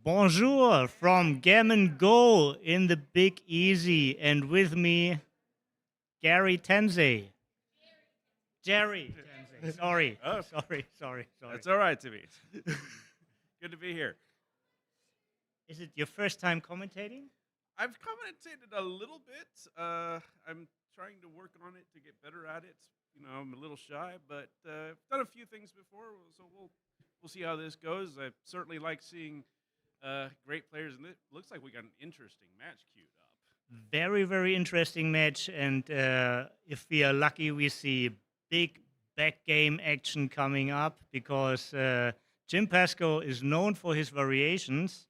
Bonjour from Gammon Geaux in the Big Easy, and with me, Gary Tensei. Jerry Tensei. Sorry. Oh. Sorry. That's all right to me. Good to be here. Is it your first time commentating? I've commentated a little bit. I'm trying to work on it to get better at it. You know, I'm a little shy, but I've done a few things before, so we'll see how this goes. I certainly like seeing great players, and it looks like we got an interesting match queued up. Very, very interesting match, and if we are lucky, we see big back game action coming up because Jim Pascoe is known for his variations,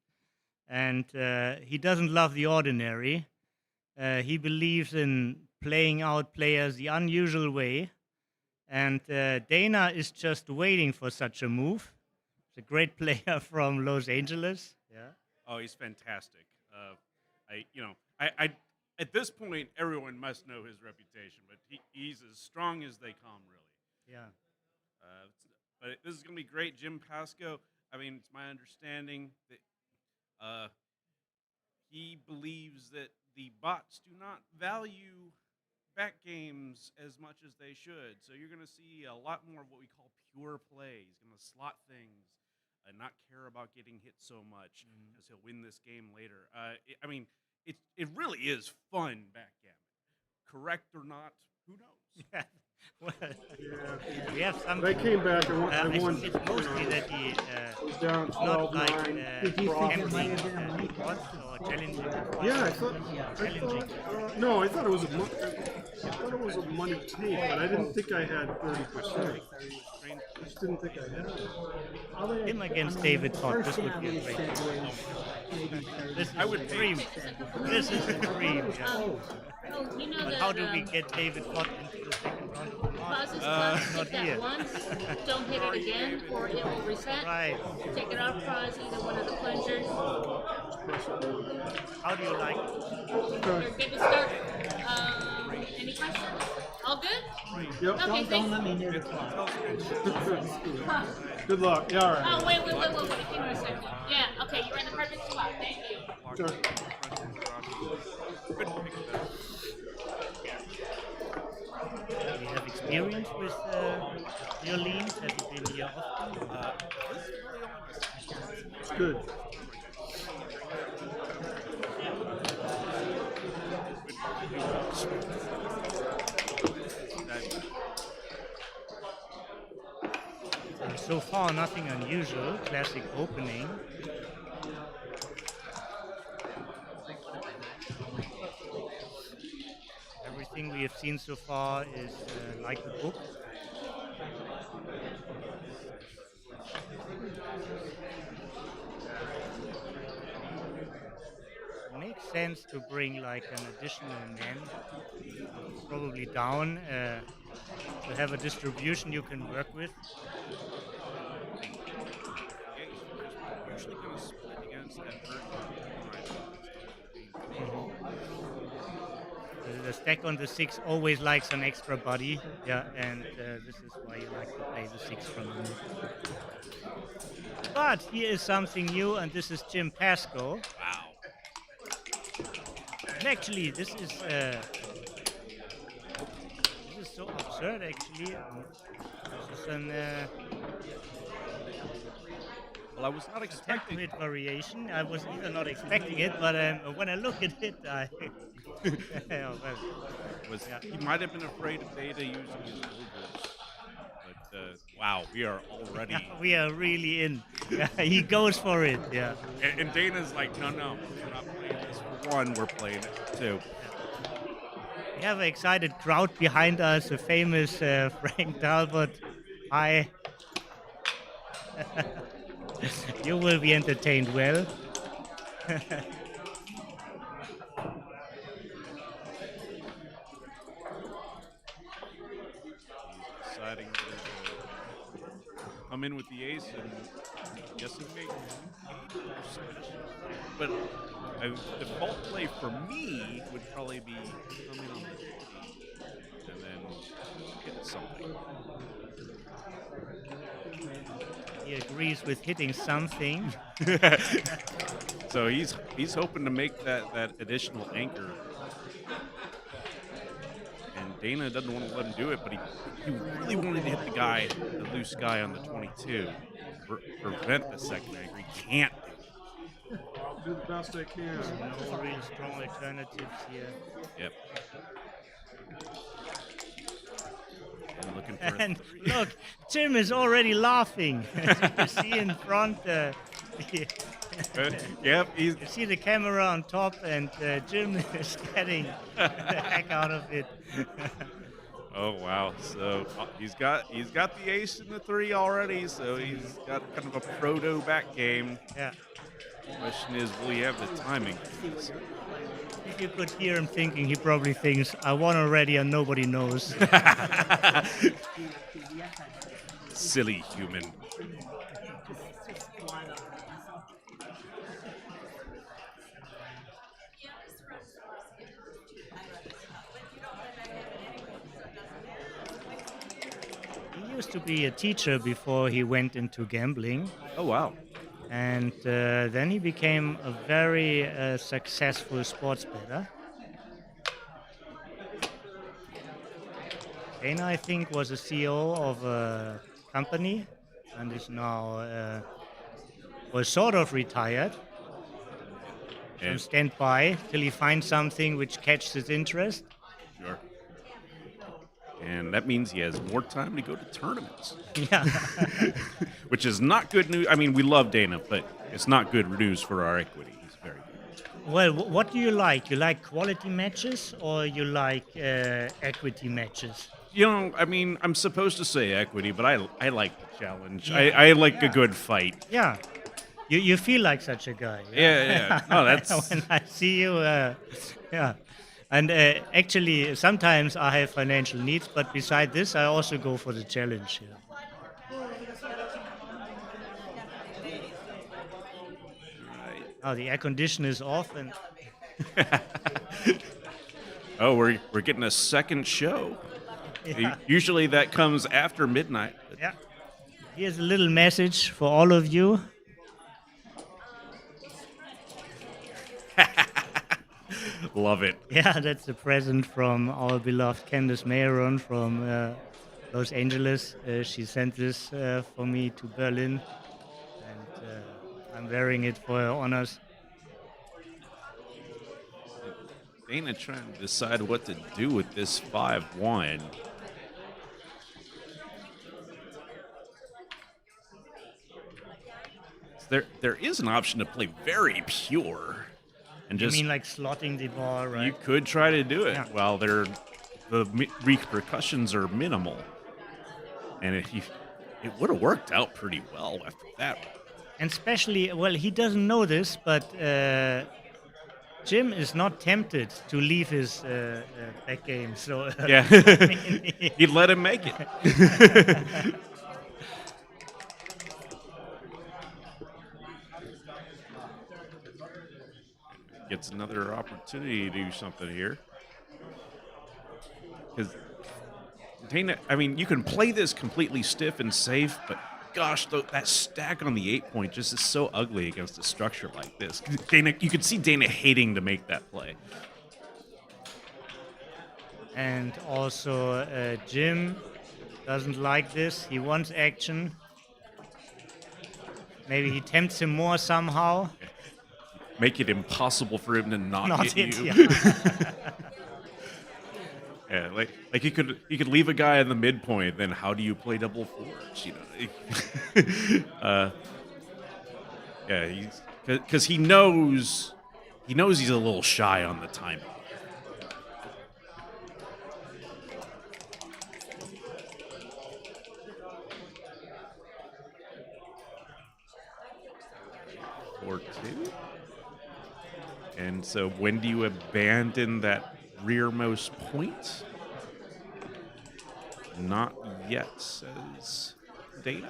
and he doesn't love the ordinary. He believes in playing out players the unusual way, and Dana is just waiting for such a move. He's a great player from Los Angeles. Yeah. Oh, he's fantastic. I at this point, everyone must know his reputation, but he's as strong as they come, really. Yeah. But this is going to be great. Jim Pascoe, I mean, it's my understanding that he believes that the bots do not value back games as much as they should. So you're going to see a lot more of what we call pure play. He's going to slot things and not care about getting hit so much as he'll win this game later. It really is fun backgammon. Correct or not, who knows? Yeah. Well, we have some. They came back and I won. think it's mostly that he was down not 12-9. like Did you think it might empty have been bots or challenging. Yeah, I Challenging. no, I thought it was a money tape, but I didn't think I had 30%. I just didn't think I had it. Him against David Todd. This would be a great game. This is a dream. This is a dream. Yeah. Oh, you know But that, how do we get David Todd into the second round of the pauses match? plus, Not hit here. that once, don't hit it again, or it will reset. Right. Take it off, pause either one of the plungers. How do you like it? You're good to start. Any questions? All good? Yep. Okay, thanks. Let me near the clock. Good luck. Yeah, all right. Oh, wait, give me a second. Yeah, okay, you're in the perfect spot. Thank you. Sure. Do you have experience with violins? Have you been here often? It's good. So far, nothing unusual. Classic opening. Everything we have seen so far is like the book. It makes sense to bring like an additional man, probably down, to have a distribution you can work with. Usually going to split against that bird. The stack on the 6 always likes an extra body, yeah, and this is why you like to play the 6 from the mid. But here is something new, and this is Jim Pascoe. Wow. And actually, this is so absurd. Actually, this is an Well, I was not expecting template variation. I was either not expecting it, but when I look at it, I yeah, well, he might have been afraid of Data using his overs. But wow, we are already. yeah, we are really in. Yeah, he goes for it. Yeah. And Dana's like, no, we're not playing this for one. We're playing it for two. We have an excited crowd behind us, the famous Frank Talbot. Hi. You will be entertained well. Deciding to come in with the ace and guessing maybe 80%. But a default play for me would probably be come in on the 50 and then get something. He agrees with hitting something. So he's hoping to make that additional anchor. And Dana doesn't want to let him do it, but he really wanted to hit the loose guy on the 22. Prevent the second anchor. He can't do it. I'll do the best I can. No real strong alternatives here. Yep. And looking for And a 3. look, Jim is already laughing. As you can see in front, Yep, he's you see the camera on top, and Jim is getting the heck out of it. oh wow. So he's got the ace and the 3 already, so he's got kind of a proto back game. Yeah. Question is, will he have the timing? If you could hear him thinking, he probably thinks, I won already and nobody knows. Silly human. He used to be a teacher before he went into gambling. Oh wow. And then he became a very successful sports bettor. Dana, I think, was a CEO of a company and is now was sort of retired. So And stand by till he finds something which catches his interest. sure. And that means he has more time to go to tournaments, Yeah. which is not good news. I mean, we love Dana, but it's not good news for our equity. He's very good. Well, what do you like? You like quality matches or you like equity matches? You know, I mean, I'm supposed to say equity, but I like the challenge. I like a good fight. Yeah. You feel like such a guy. Yeah. No, that's When I see you, yeah. And actually, sometimes I have financial needs, but beside this, I also go for the challenge here. Oh, the air conditioner is off, and oh, we're getting a second show. yeah. Usually that comes after midnight. Yeah. Here's a little message for all of you. Love it. Yeah, that's a present from our beloved Candace Mayron from Los Angeles. She sent this for me to Berlin, and I'm wearing it for her honors. Dana trying to decide what to do with this 5-1. There is an option to play very pure. And You just mean like slotting the ball, right? you could try to do it Yeah. while the repercussions are minimal. And it would have worked out pretty well after that. And especially, well, he doesn't know this, but Jim is not tempted to leave his back game. So Yeah. He'd let him make it. Gets another opportunity to do something here. Because Dana, I mean, you can play this completely stiff and safe, but gosh, that stack on the 8-point just is so ugly against a structure like this. Dana, you could see Dana hating to make that play. and also Jim doesn't like this. He wants action. Maybe he tempts him more somehow. Make it impossible for him to not hit you. Yeah. Yeah, like he could leave a guy in the midpoint. Then how do you play double fours? You know, yeah, because he knows he's a little shy on the timing. Or two. And so when do you abandon that rearmost point? Not yet, says Dana.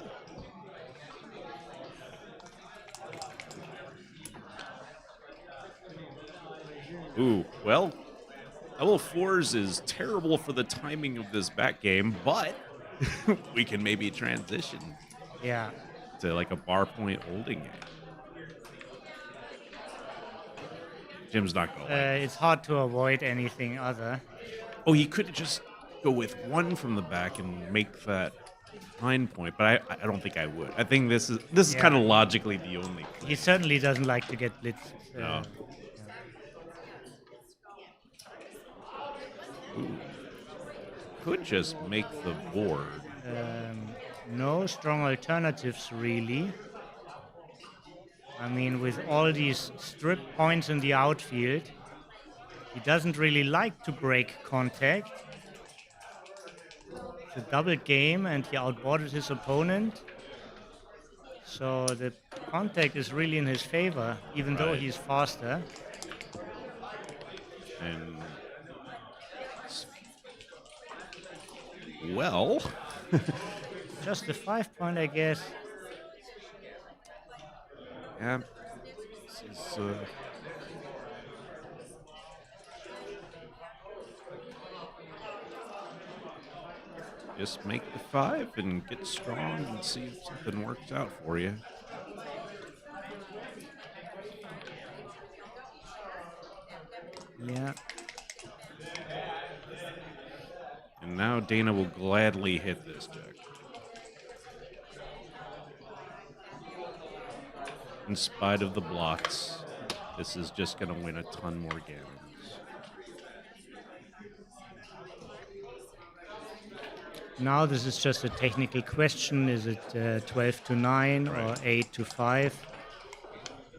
Ooh, well, double fours is terrible for the timing of this back game, but we can maybe transition. Yeah. to like a bar point holding game. Jim's not going to like it. It's hard to avoid anything other. Oh, he could just go with one from the back and make that 9 point, but I don't think I would. I think this is Yeah. kind of logically the only play. He certainly doesn't like to get blitzed. No. Ooh. Could just make the board. No strong alternatives, really. I mean, with all these strip points in the outfield, he doesn't really like to break contact. It's a double game, and he outboarded his opponent. So the contact is really in his favor, even though Right. he's faster. And well, Just a 5 point, I guess. yeah, this is just make the 5 and get strong and see if something works out for you. Yeah. And now Dana will gladly hit this jack. In spite of the blocks, this is just going to win a ton more gammons. Now this is just a technical question. Is it 12 to 9 or 8 to 5?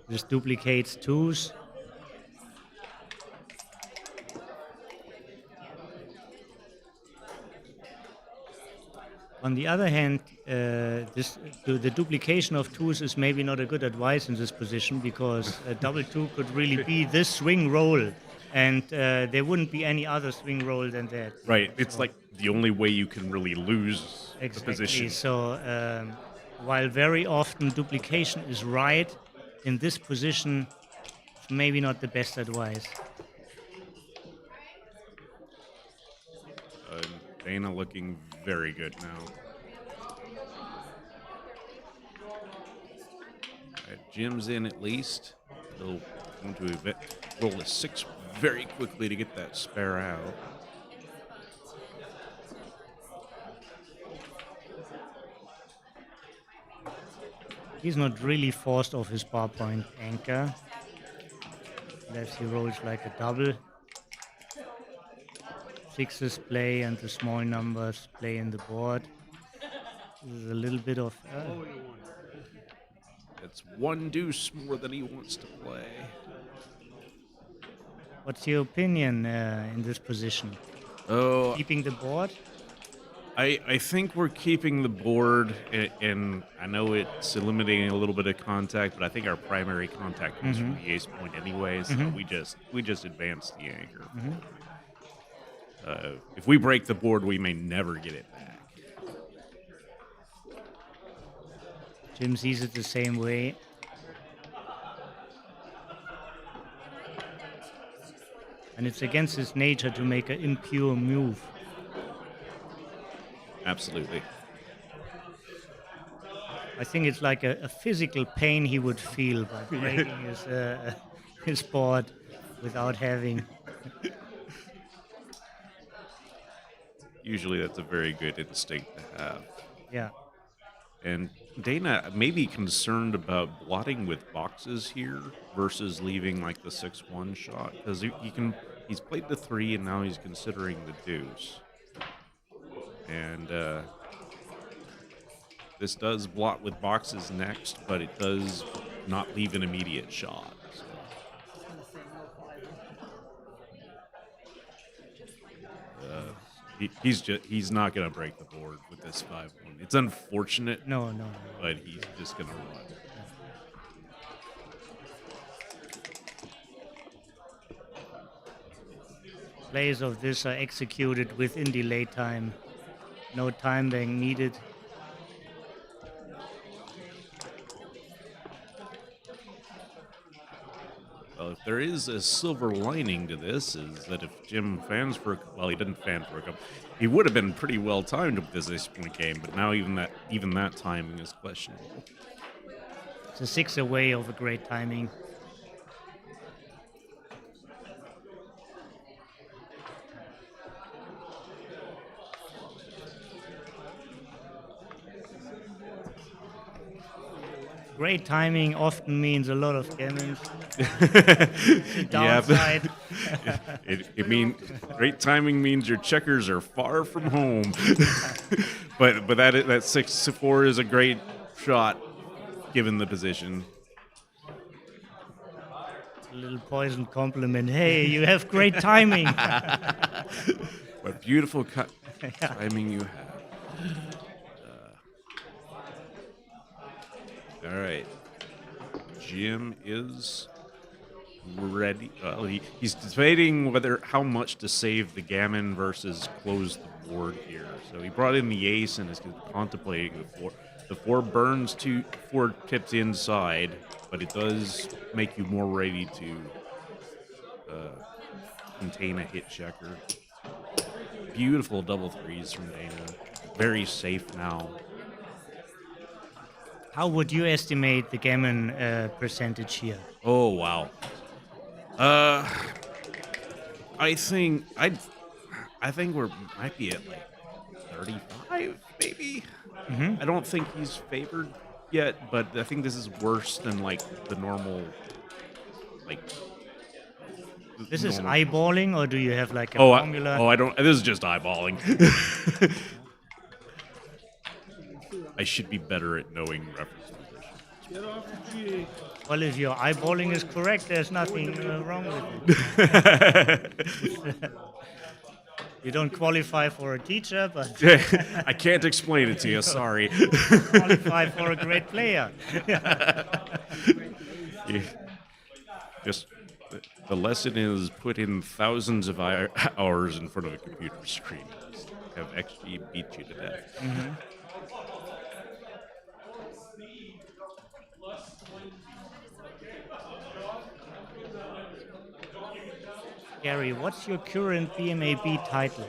This duplicates twos. On the other hand, the duplication of twos is maybe not a good advice in this position, because a double two could really be this swing roll, and there wouldn't be any other swing roll than that. Right, it's like the only way you can really lose the Exactly. position. So while very often duplication is right, in this position, it's maybe not the best advice. Dana looking very good now. Jim's in at least. He'll want to roll a 6 very quickly to get that spare out. He's not really forced off his bar point anchor. Unless he rolls like a double. Sixes play and the small numbers play in the board. This is a little bit of... It's one deuce more than he wants to play. What's your opinion in this position? Oh, Keeping the board? I think we're keeping the board, and I know it's eliminating a little bit of contact, but I think our primary contact comes from the ace point anyways. So we just advance the anchor. If we break the board, we may never get it back. Jim sees it the same way. And it's against his nature to make an impure move. Absolutely. I think it's like a physical pain he would feel by breaking his board without having. Usually that's a very good instinct to have. Yeah. And Dana may be concerned about blotting with boxes here versus leaving like the 6-1 shot, because he's played the 3 and now he's considering the deuce. And this does blot with boxes next, but it does not leave an immediate shot. So. He's not going to break the board with this 5-1. It's unfortunate. No. But he's just going to run. Plays of this are executed within delay time. No time bank needed. Well, If there is a silver lining to this, is that if Jim fans for well, he didn't fan for a couple, he would have been pretty well timed with this 6-point game, but now even that timing is questionable. It's a 6 away of a great timing. Great timing often means a lot of gammons. The downside. It means great timing means your checkers are far from home. but that 6-4 is a great shot given the position. A little poisoned compliment. Hey, you have great timing. What beautiful timing you have. All right. Jim is ready. Well, he's debating how much to save the gammon versus close the board here. So he brought in the ace and is contemplating the 4. The 4 burns 4 tips inside, but it does make you more ready to contain a hit checker. Beautiful double 3s from Dana. Very safe now. How would you estimate the gammon percentage here? Oh wow. I think we might be at like 35, maybe. Mm-hmm. I don't think he's favored yet, but I think this is worse than like the normal. Like this is eyeballing, or do you have like a formula? I don't. This is just eyeballing. I should be better at knowing reference position. Get off the G. Well, if your eyeballing is correct, there's nothing wrong with it. You don't qualify for a teacher, but I can't explain it to you. Sorry. qualify for a great player. Just the lesson is put in thousands of hours in front of a computer screen. Just have XG beat you to death. Mm-hmm. Gary, what's your current BMAB title?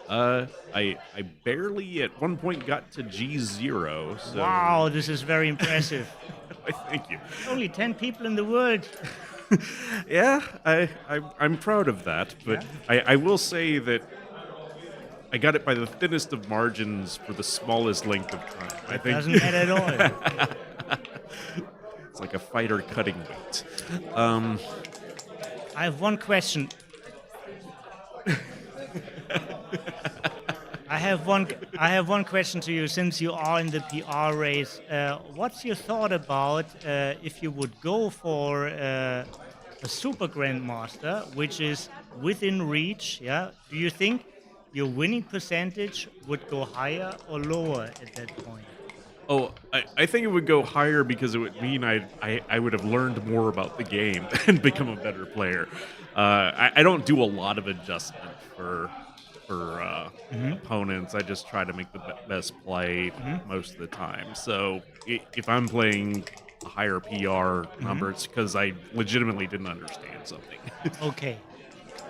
I barely at one point got to G0. So Wow, this is very impressive. Thank you. Only 10 people in the world. Yeah, I'm proud of that, but yeah. I will say that I got it by the thinnest of margins for the smallest length of time. I think doesn't matter at all. It's like a fighter cutting weight. I have one question. I have one question to you. Since you are in the PR race, what's your thought about if you would go for a Super Grandmaster, which is within reach? Yeah. Do you think your winning percentage would go higher or lower at that point? Oh, I think it would go higher because it would mean I would have learned more about the game and become a better player. I don't do a lot of adjustment for opponents. I just try to make the best play most of the time. So if I'm playing a higher PR number, it's because I legitimately didn't understand something. Okay.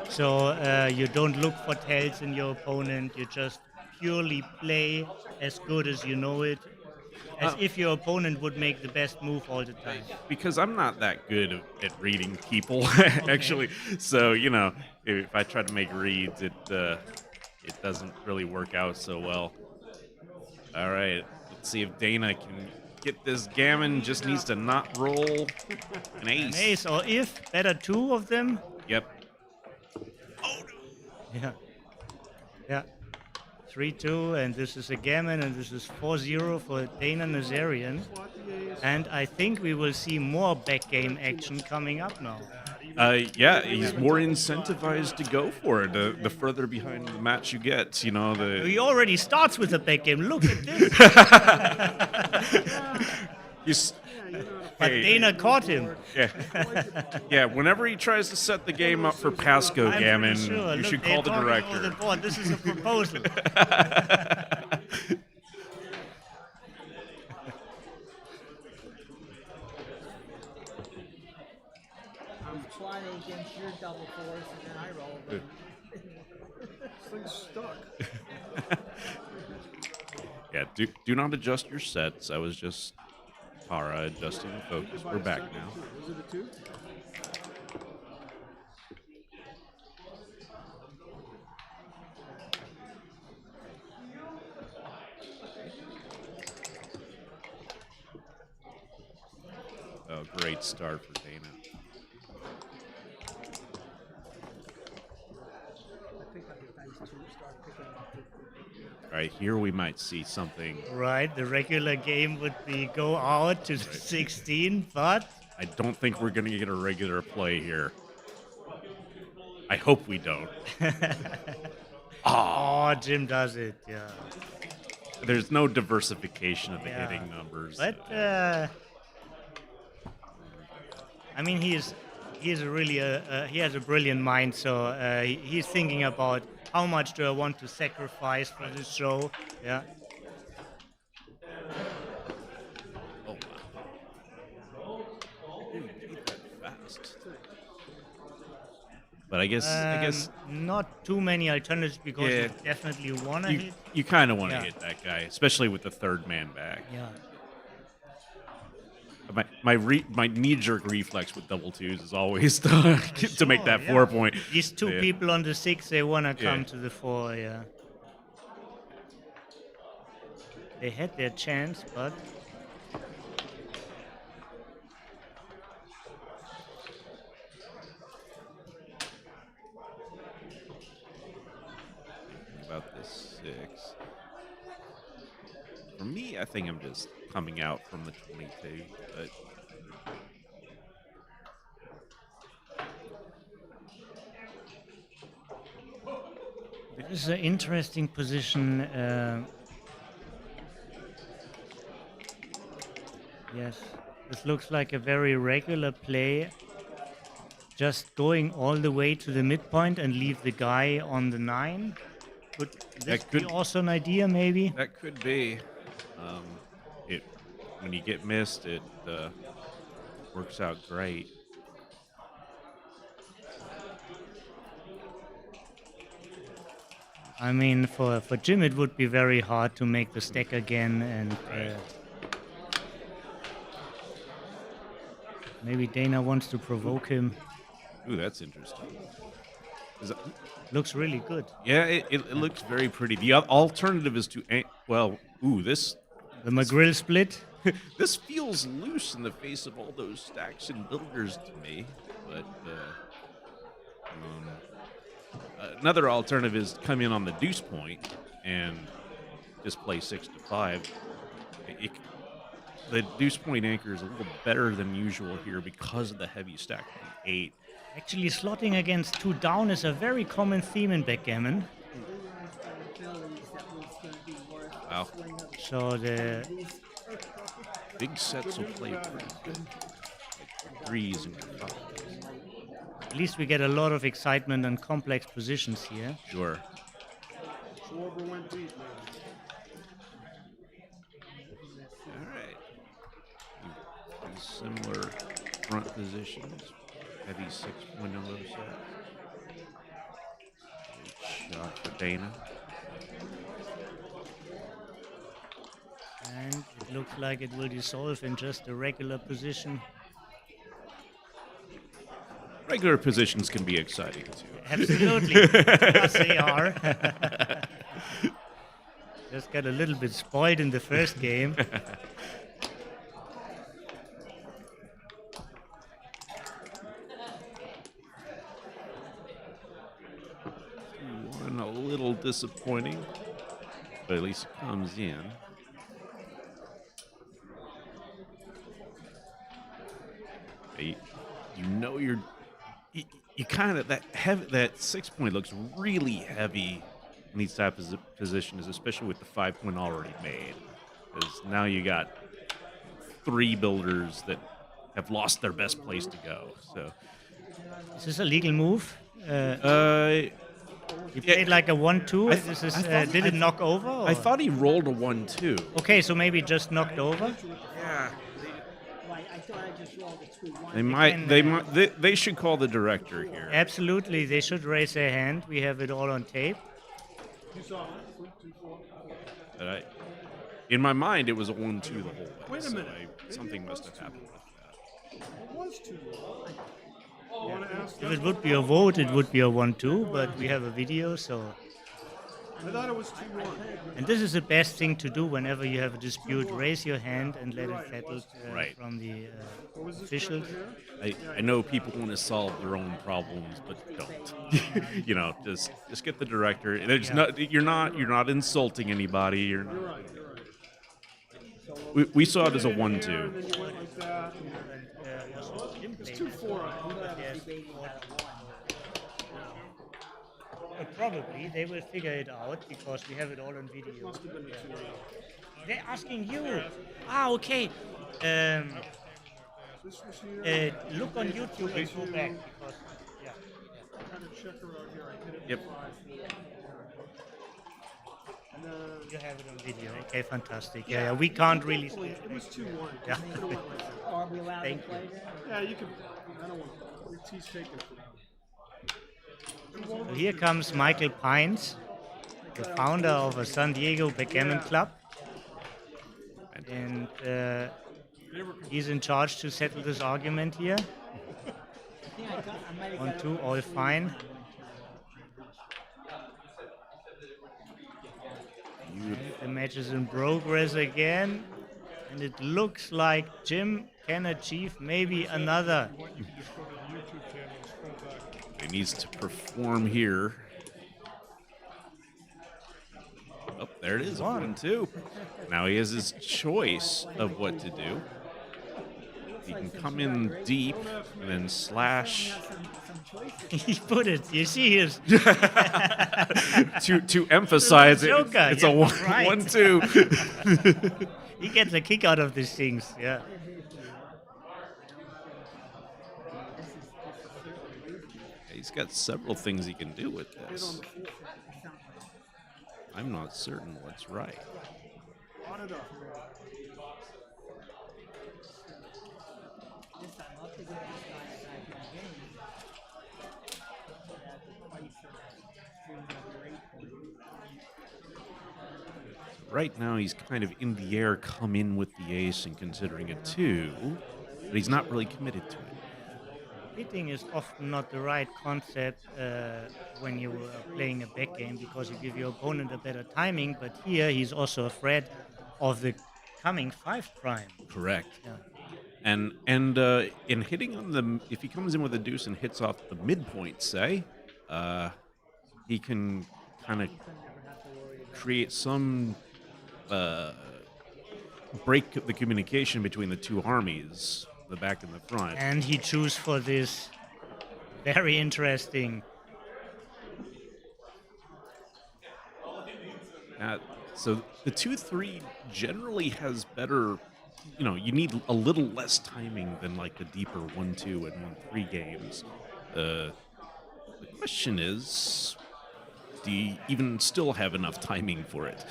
So you don't look for tells in your opponent. You just purely play as good as you know it. As if your opponent would make the best move all the time. Because I'm not that good at reading people, actually. So, if I try to make reads, it doesn't really work out so well. All right, let's see if Dana can get this gammon. Just needs to not roll an ace. An ace, or if, better 2 of them. Yep. Oh, no. Yeah. 3-2, and this is a gammon, and this is 4-0 for Dana Nazarian. And I think we will see more backgame action coming up now. Yeah, he's more incentivized to go for it. The further behind the match you get, He already starts with a backgame. Look at this. But Dana caught him. Yeah. Whenever he tries to set the game up for Pasco Gammon, you should call the director. The board. This is a proposal. thing's stuck. Yeah, do not adjust your sets. I was just Tara adjusting the focus. We're back now. Was it a 2? Oh, great start for Dana. All right, here we might see something. Right, the regular game would be go out to 16, but I don't think we're going to get a regular play here. I hope we don't. oh, Jim does it. Yeah, There's no diversification of the Yeah. hitting numbers. but I mean, he is a really he has a brilliant mind. So he's thinking about how much do I want to sacrifice for this show. Yeah. Oh, wow. He hit that fast. But I guess Not too many alternatives because Yeah. you definitely want to hit. you kind of want to Yeah. hit that guy, especially with the third man back. Yeah. My knee-jerk reflex with double twos is always to make that yeah. 4 point. These two Yeah. people on the 6, they want to come Yeah. to the 4, yeah. They had their chance, but About this 6. For me, I think I'm just coming out from the 22, but this is an interesting position. Yes, this looks like a very regular play. Just going all the way to the midpoint and leave the guy on the 9. Could this be could- also an idea, maybe? that could be. When you get missed, it works out great. I mean, for Jim, it would be very hard to make the stack again, and Right. maybe Dana wants to provoke him. Ooh, that's interesting. Looks really good. Yeah, it looks very pretty. The alternative is to this The McGrill split. this feels loose in the face of all those stacks and builders to me. But another alternative is come in on the deuce point and just play 6 to 5. The deuce point anchor is a little better than usual here because of the heavy stack on the 8. Actually, slotting against 2 down is a very common theme in backgammon. Wow, So the big sets will play pretty good. Like 3s and 5s. at least we get a lot of excitement and complex positions here. Sure. Schwarber went deep, man. All right. Similar front positions. Heavy 6.0 set. Good shot for Dana. And it looks like it will dissolve in just a regular position. Regular positions can be exciting too. Absolutely. Yes, they are. Just got a little bit spoiled in the first game. One a little disappointing, but at least it comes in. You kind of that 6 point looks really heavy in these type of positions, especially with the 5 point already made. Because now you got 3 builders that have lost their best place to go. So Is this a legal move? He yeah, played like a 1-2. I This is, thought- did it knock over? I or- thought he rolled a 1-2. Okay, so maybe just knocked over. Yeah. Right, I thought I just rolled a 2-1. They should call the director here. Absolutely, they should raise their hand. We have it all on tape. You saw it? 2-4. And in my mind, it was a 1-2 the whole way. Wait a so minute. something Maybe it must was have happened with that. It was 2-1. You want to ask If them? it would be a vote, it would be a 1-2, but we have a video, so. I thought it was 2-1. And this is the best thing to do whenever you have a dispute. Raise your hand and let it settle Right. from the What was this officials. record here? I know people want to solve their own problems, but don't. You know, just get the director. There's you're not insulting anybody. You're not. You're right. You're right. We saw it as a And 1-2. then you went like that. It's 2-4. Probably they will figure it out because we have it all on video. Must have been a 2-1. They're asking you. Ah, okay. This was here. Look on YouTube and go back because I had a checker out here. I hit it Yep. with 5. And then you have it on video. Okay, fantastic. Yeah, we can't really. it was 2-1. Yeah. It could have went like that. Are we allowed to Thank play you. there? Yeah, you can. I don't want. Your tea's taken from So here comes Michael Pines, the founder of a San Diego Backgammon Club, and he's in charge to settle this argument here. Yeah, I might have 1-2, all fine. And the match is in progress again, and it looks like Jim can achieve maybe another. He needs to perform here. Oh, there it is, a 1-2. Now he has his choice of what to do. He can come in deep and then slash He put it. You see his to emphasize it. Joker, It's yeah, a right. 1-2. he gets a kick out of these things. Yeah. He's got several things he can do with this. I'm not certain what's right. On it up. this. I'd love to get this guy back in the game. At the price of 3 or 8 Right now, he's kind of in the air, come in with the ace and considering a 2, but he's not really committed to it. Hitting is often not the right concept when you are playing a back game because you give your opponent a better timing, but here he's also afraid of the coming 5 prime. Correct. Yeah. And in hitting on the, if he comes in with a deuce and hits off the midpoint, say, he can kind of create some break the communication between the two armies, the back and the front. And he chose for this very interesting. So the 2-3 generally has better, you need a little less timing than like the deeper 1-2 and 1-3 games. The question is, do you even still have enough timing for it?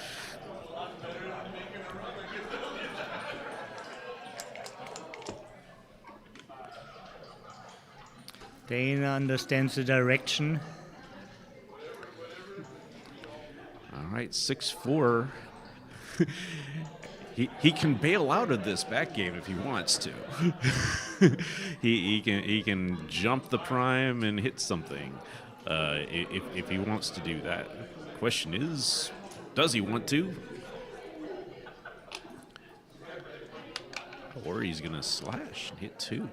Dana understands the direction. All right, 6-4. He can bail out of this back game if he wants to. he can jump the prime and hit something if he wants to do that. Question is, does he want to? Or he's gonna slash and hit 2.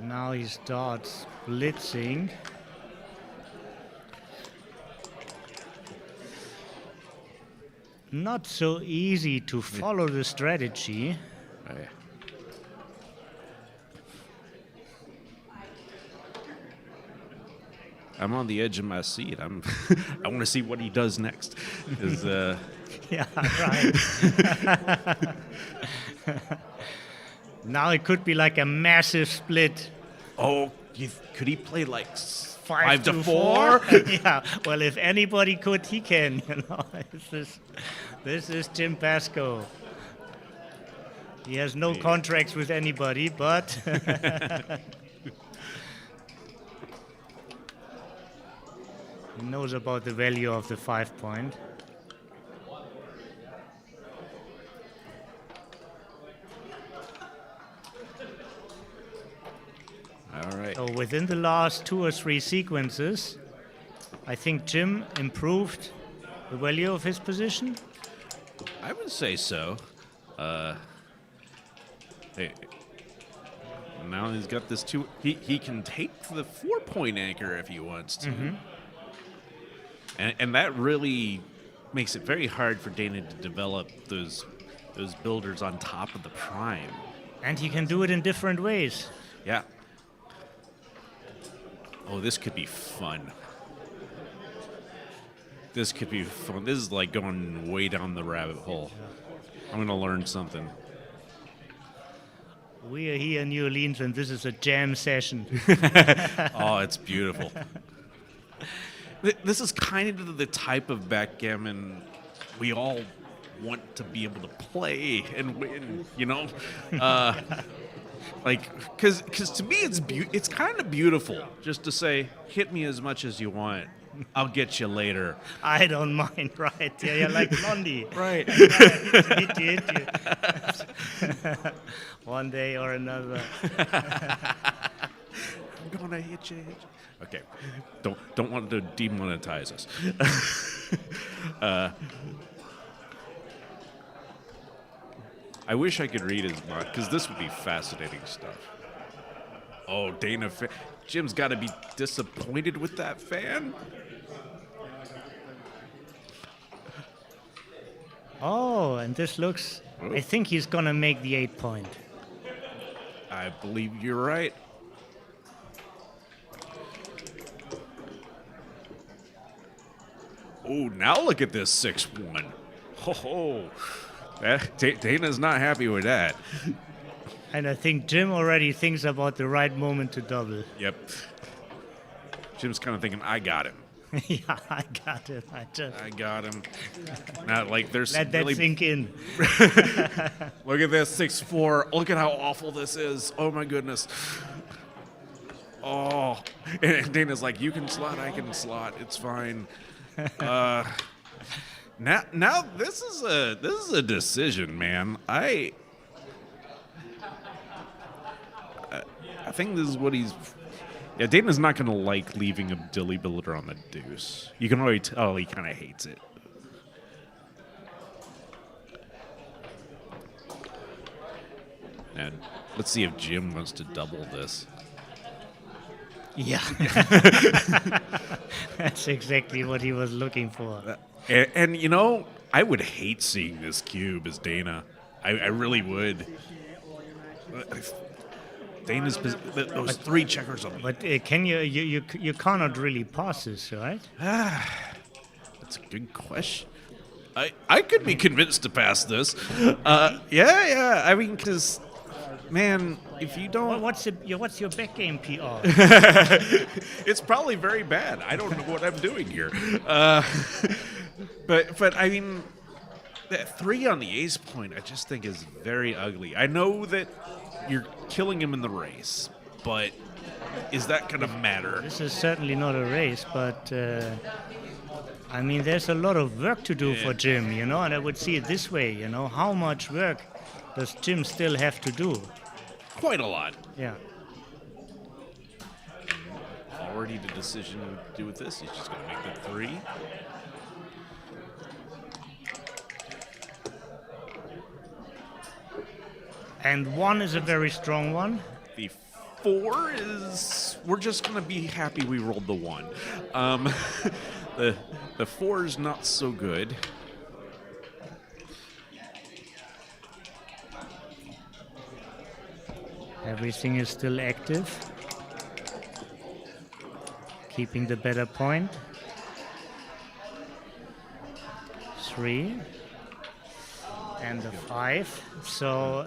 Now he starts blitzing. Not so easy to follow the strategy. Right. I'm on the edge of my seat. I want to see what he does next. Yeah, right. Now it could be like a massive split. Oh, could he play like 5 to 4? Yeah. Well, if anybody could, he can. This is Jim Pascoe. He has no contracts with anybody, but He knows about the value of the 5-point. All right. So within the last 2 or 3 sequences, I think Jim improved the value of his position. I would say so. Hey, now he's got this 2. He can take the 4-point anchor if he wants to. And that really makes it very hard for Dana to develop those builders on top of the prime. And he can do it in different ways. Yeah. Oh, this could be fun. This could be fun. This is like going way down the rabbit hole. I'm going to learn something. We are here in New Orleans, and this is a jam session. Oh, it's beautiful. This is kind of the type of backgammon we all want to be able to play and win, you know? Because to me, it's kind of beautiful just to say, hit me as much as you want. I'll get you later. I don't mind, right? Yeah, you're like Blondie. Right. Hit you. One day or another. I'm gonna hit you. Okay. Don't want to demonetize us. I wish I could read his mind, because this would be fascinating stuff. Oh, Dana, Jim's got to be disappointed with that fan. Oh, and this looks... I think he's going to make the 8-point. I believe you're right. Oh, now look at this 6-1. Ho. Dana's not happy with that. And I think Jim already thinks about the right moment to double. Yep. Jim's kind of thinking, I got him. Yeah, I got it. I got him. Not like there's Let that really... sink in. Look at this 6-4. Look at how awful this is. Oh my goodness. Oh, and Dana's like, you can slot, I can slot. It's fine. Now this is a decision, man. I think this is what he's. Yeah, Dana's not gonna like leaving a dilly builder on the deuce. You can already tell he kind of hates it. And let's see if Jim wants to double this. Yeah. That's exactly what he was looking for. And you know, I would hate seeing this cube as Dana. I really would. Dana's those 3 checkers on. But can you cannot really pass this, right? That's a good question. I could be convinced to pass this. Yeah. I mean, because, man, if you don't... What's your back game PR? It's probably very bad. I don't know what I'm doing here. But I mean, that 3 on the ace point, I just think is very ugly. I know that you're killing him in the race, but is that going to matter? This is certainly not a race, but I mean, there's a lot of work to do for Jim, you know, and I would see it this way, you know, how much work does Jim still have to do? Quite a lot. Yeah. Already the decision to do with this, he's just going to make the 3. And 1 is a very strong one. The 4 is, we're just going to be happy we rolled the 1. The 4 is not so good. Everything is still active. Keeping the better point. 3. And the 5. So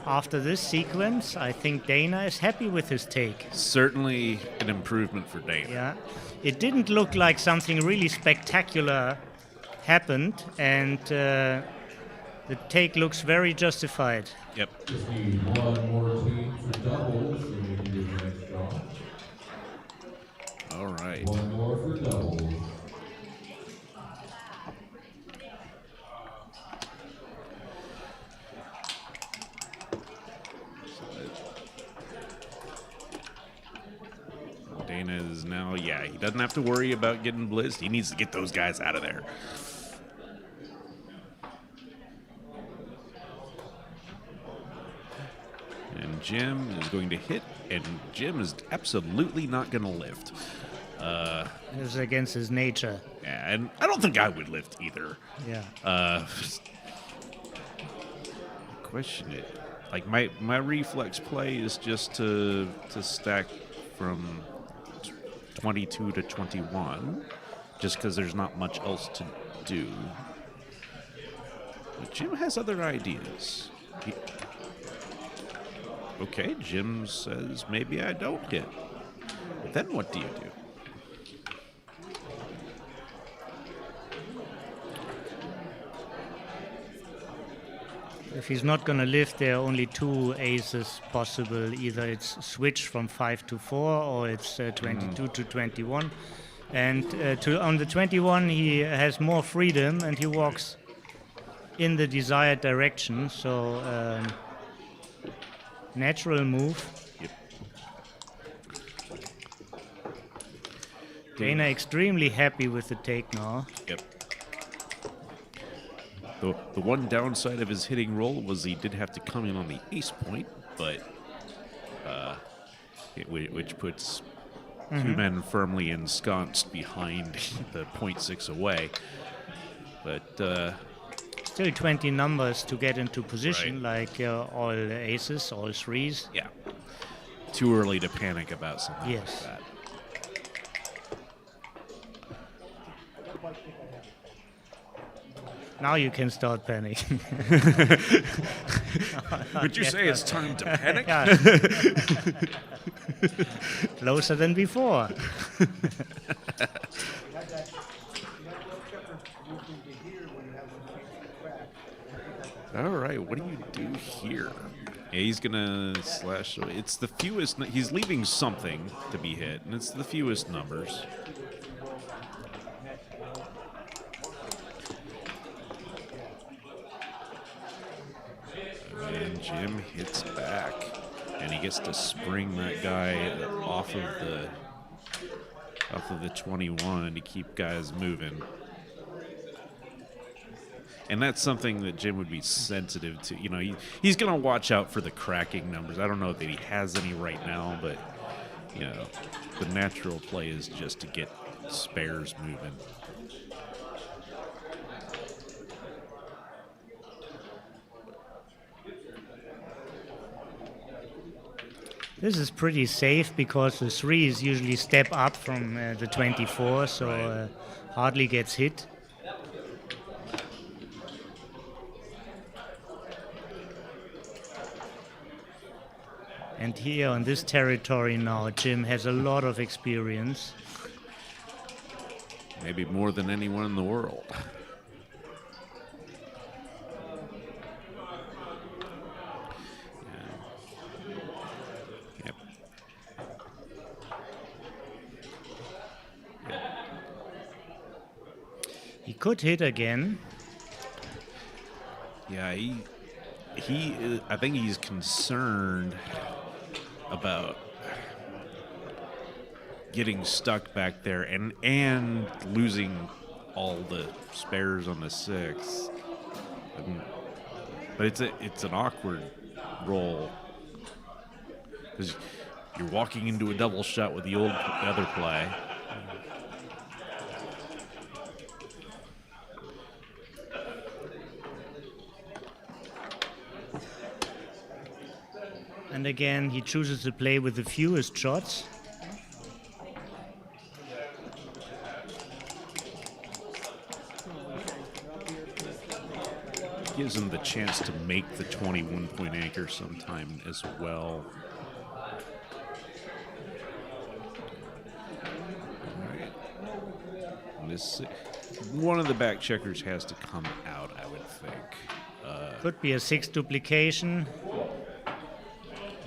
after this sequence, I think Dana is happy with his take. Certainly an improvement for Dana. Yeah. It didn't look like something really spectacular happened, and the take looks very justified. Yep. Just need one more team for doubles, so we can do the next draw. All right. One more for doubles. Dana is now, yeah, he doesn't have to worry about getting blitzed. He needs to get those guys out of there. And Jim is going to hit, and Jim is absolutely not going to lift. It was against his nature. Yeah, and I don't think I would lift either. Yeah. Question it. Like my reflex play is just to stack from 22 to 21, just because there's not much else to do. But Jim has other ideas. Okay, Jim says maybe I don't hit. Then what do you do? If he's not going to lift, there are only two aces possible. Either it's switch from 5 to 4, or it's 22 to 21. And on the 21, he has more freedom, and he walks in the desired direction. So natural move. Yep. Dana extremely happy with the take now. Yep. The one downside of his hitting roll was he did have to come in on the ace point, but which puts two men firmly ensconced behind the 0.6 away. But Still 20 numbers to get into position, Right. like all aces, all threes. yeah, too early to panic about something Yes. like that. Now you can start panicking. Would you say it's time to panic? Yeah. Closer than before. All right, what do you do here? Yeah, he's gonna slash. It's the fewest. He's leaving something to be hit, and it's the fewest numbers. And Jim hits back, and he gets to spring that guy off of the 21 to keep guys moving. And that's something that Jim would be sensitive to. You know, he's going to watch out for the cracking numbers. I don't know that he has any right now, but, you know, the natural play is just to get spares moving. This is pretty safe because the threes usually step up from the 24, so hardly gets hit. And here on this territory now, Jim has a lot of experience. Maybe more than anyone in the world. Yep. He could hit again. Yeah, I think he's concerned about getting stuck back there and losing all the spares on the 6. But it's an awkward roll because you're walking into a double shot with the other play. And again, he chooses to play with the fewest shots. Gives him the chance to make the 21-point anchor sometime as well. All right. One of the back checkers has to come out, I would think. Could be a 6 duplication.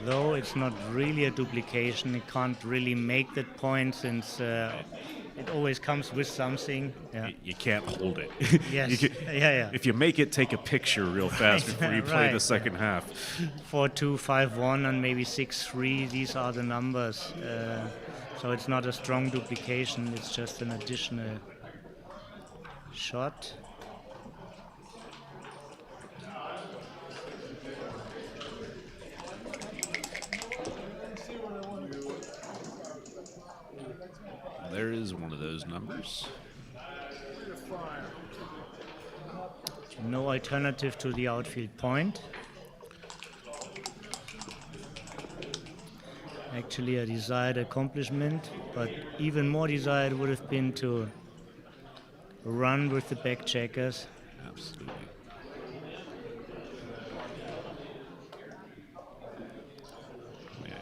Though it's not really a duplication, it can't really make that point since it always comes with something. Yeah. You can't hold it. Yes. You can- Yeah. If you make it, take a picture real fast before you play the Right. second half. 4-2, 5-1, and maybe 6-3. These are the numbers. So it's not a strong duplication. It's just an additional shot. There is one of those numbers. No alternative to the outfield point. Actually a desired accomplishment, but even more desired would have been to run with the back checkers. Absolutely. And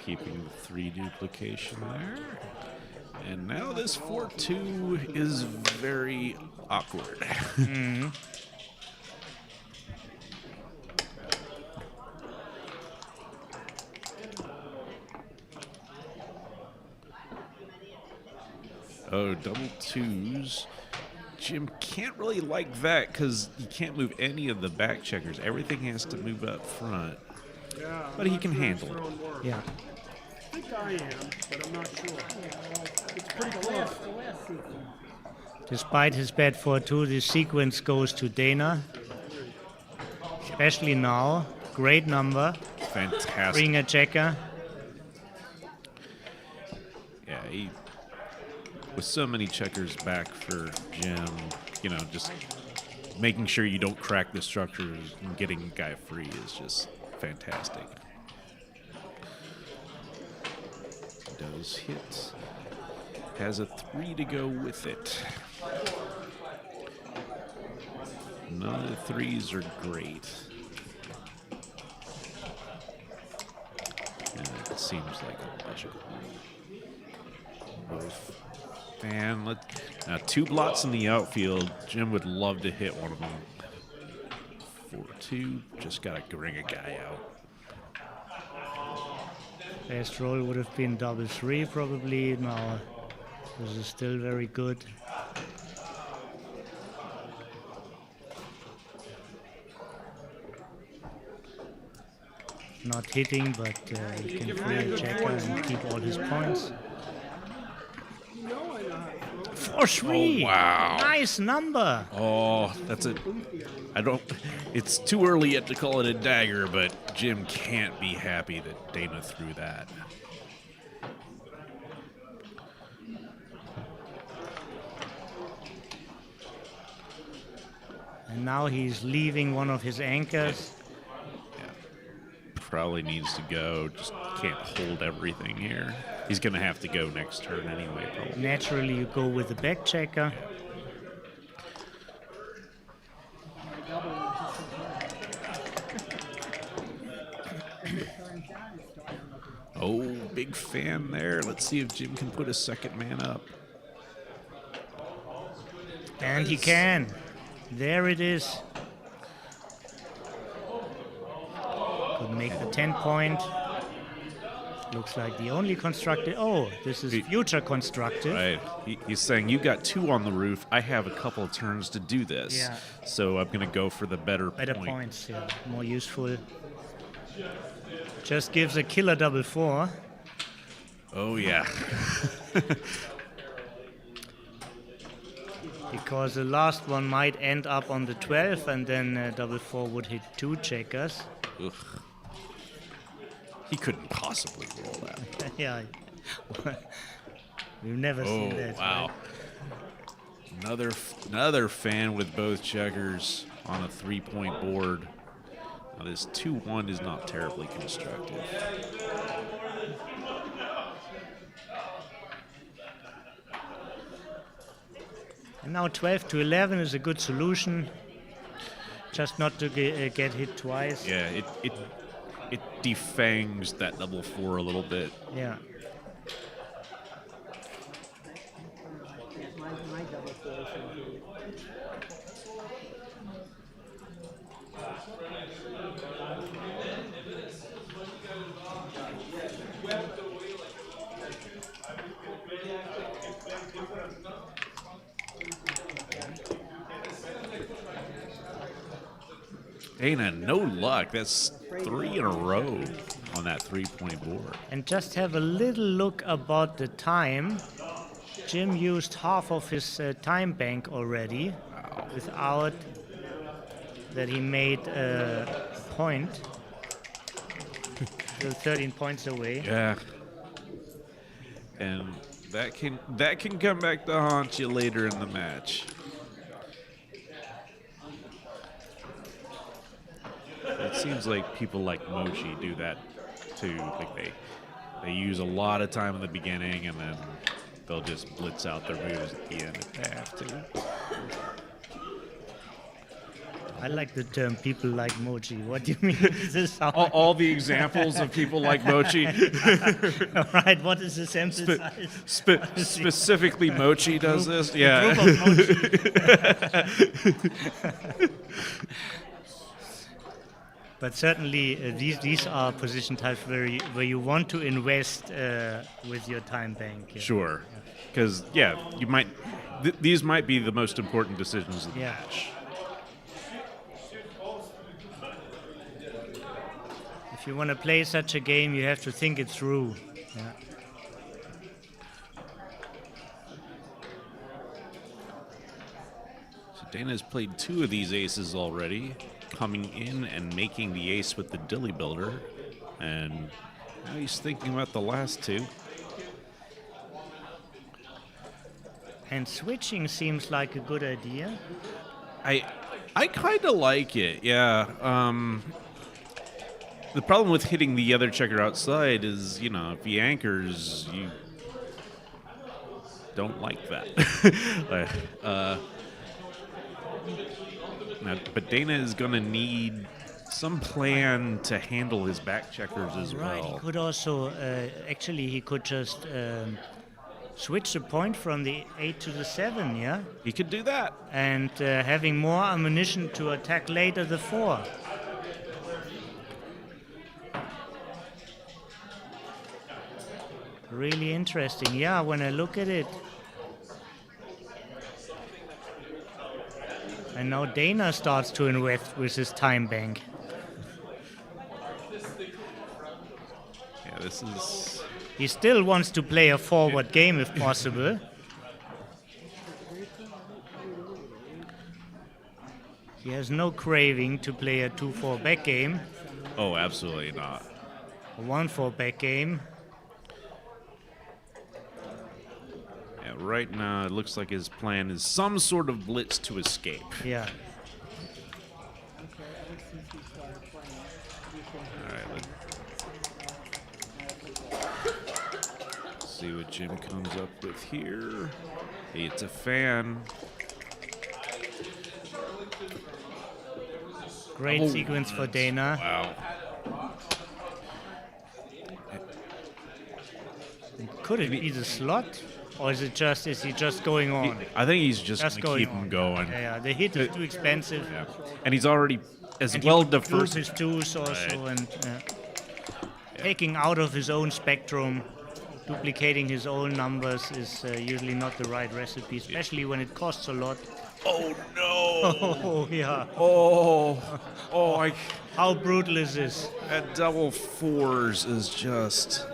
keeping the 3 duplication there. And now this 4-2 is very awkward. Oh, double 2s. Jim can't really like that because you can't move any of the back checkers. Everything has to move up front. Yeah, But he can handle it. Yeah. I think I am, but I'm not sure. It's pretty The close. last sequence. Despite his bad 4-2, the sequence goes to Dana. Especially now. Great number. Fantastic. Bring a checker. Yeah, with so many checkers back for Jim, you know, just making sure you don't crack the structures and getting a guy free is just fantastic. Does hit. Has a 3 to go with it. None of the 3s are great. And it seems like a logical. Both. And now 2 blots in the outfield. Jim would love to hit one of them. 4-2. Just gotta bring a guy out. Best roll would have been double 3 probably. Now this is still very good. Not hitting, but he can free a checker and keep all his points. 4-3. Oh, wow. Nice number. Oh, that's a. I don't. It's too early yet to call it a dagger, but Jim can't be happy that Dana threw that. And now he's leaving one of his anchors. Yeah. Probably needs to go. Just can't hold everything here. He's gonna have to go next turn anyway, probably. Naturally, you go with the back checker. Oh, big fan there. Let's see if Jim can put a second man up. And he can. There it is. Could make the 10 point. Looks like the only constructed. Oh, this is future constructive. Right. He's saying, you got 2 on the roof. I have a couple of turns to do this. Yeah. So I'm going to go for the better point. Points, yeah. More useful. Just gives a killer double 4. Oh, yeah. Because the last one might end up on the 12, and then double 4 would hit 2 checkers. Ugh. He couldn't possibly roll that. Yeah. We've never seen Oh, that. wow. Right? Another fan with both checkers on a 3-point board. Now this 2-1 is not terribly constructive. And now 12 to 11 is a good solution. Just not to get hit twice. Yeah, it defangs that double 4 a little bit. Yeah. My double 4 should be Dana, no luck. That's 3 in a row on that 3-point board. And just have a little look about the time. Jim used half of his time bank already without that he made a point. Still 13 points away. Yeah. And that can come back to haunt you later in the match. It seems like people like Mochi do that too. Like they use a lot of time in the beginning and then they'll just blitz out their moves at the end if they have to. I like the term "people like Mochi." What do you mean? Is this how All the examples of people like Mochi. All right, what is this emphasize? Specifically, Mochi does this. Yeah. Group of Mochi. But certainly, these are position types where you want to invest with your time bank. Yeah. Sure, because you might. These might be the most important decisions of the match. If you want to play such a game, you have to think it through. Yeah. So Dana's played 2 of these aces already, coming in and making the ace with the dilly builder, and now he's thinking about the last 2. And switching seems like a good idea. I kind of like it, yeah. The problem with hitting the other checker outside is, if he anchors, you don't like that. But Dana is going to need some plan to handle his back checkers as Right, well. he could also, he could just switch the point from the 8 to the 7, yeah? He could do that. And having more ammunition to attack later the 4. Really interesting, yeah, when I look at it. And now Dana starts to invest with his time bank. Yeah, this is... He still wants to play a forward game if possible. He has no craving to play a 2-4 back game, Oh, absolutely not. a 1-4 back game. Yeah, right now it looks like his plan is some sort of blitz to escape. Yeah. All right, let's see what Jim comes up with here. It's a fan. Great sequence for Dana. Wow. Could it be the slot? Or is he just going on? I think he's just Just going to keep going him on. going. Yeah, the hit is too expensive. Yeah. And he's already as And well he would lose diverse. his twos also, Right. and taking out of his own spectrum, duplicating his own numbers is usually not the right recipe, especially when it costs a lot. Oh no! Oh yeah. Oh! How brutal is this? That double 4s is just.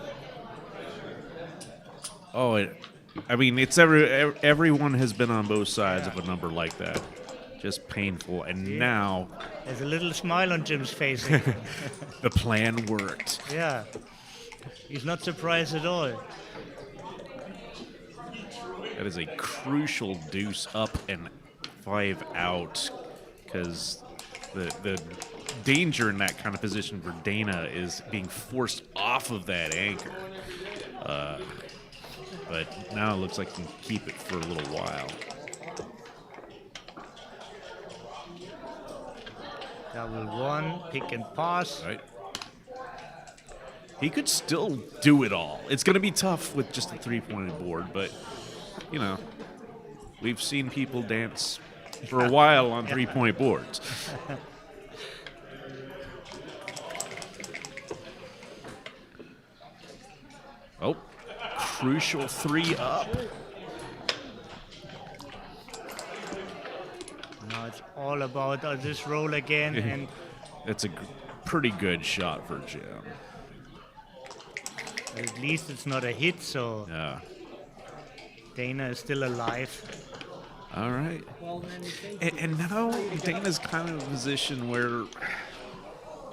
Oh, it's everyone has been on both sides of a number like that. Just painful. And now There's a little smile on Jim's face. the plan worked. Yeah. He's not surprised at all. That is a crucial deuce up and 5 out, because the danger in that kind of position for Dana is being forced off of that anchor. But now it looks like he can keep it for a little while. Double 1, pick and pass. Right. He could still do it all. It's going to be tough with just a 3-pointed board, but, we've seen people dance for a while on 3-point boards. Oh, crucial 3 up. Now it's all about this roll again, and It's a pretty good shot for Jim. At least it's not a hit, so Yeah. Dana is still alive. All right. Well, then they And now Dana's kind of in a position where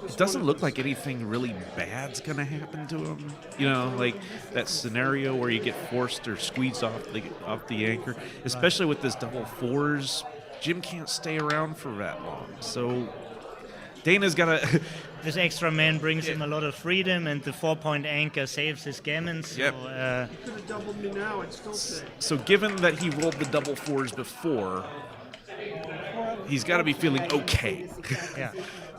it doesn't look like anything really bad's going to happen to him. You know, like that scenario where you get forced or squeezed off the anchor, especially with this double fours. Jim can't stay around for that long. So Dana's got to... This extra man brings him a lot of freedom, and the 4-point anchor saves his gammon. So, Yep. Could have doubled me now. It's still safe. So given that he rolled the double fours before, he's got to be feeling okay. yeah.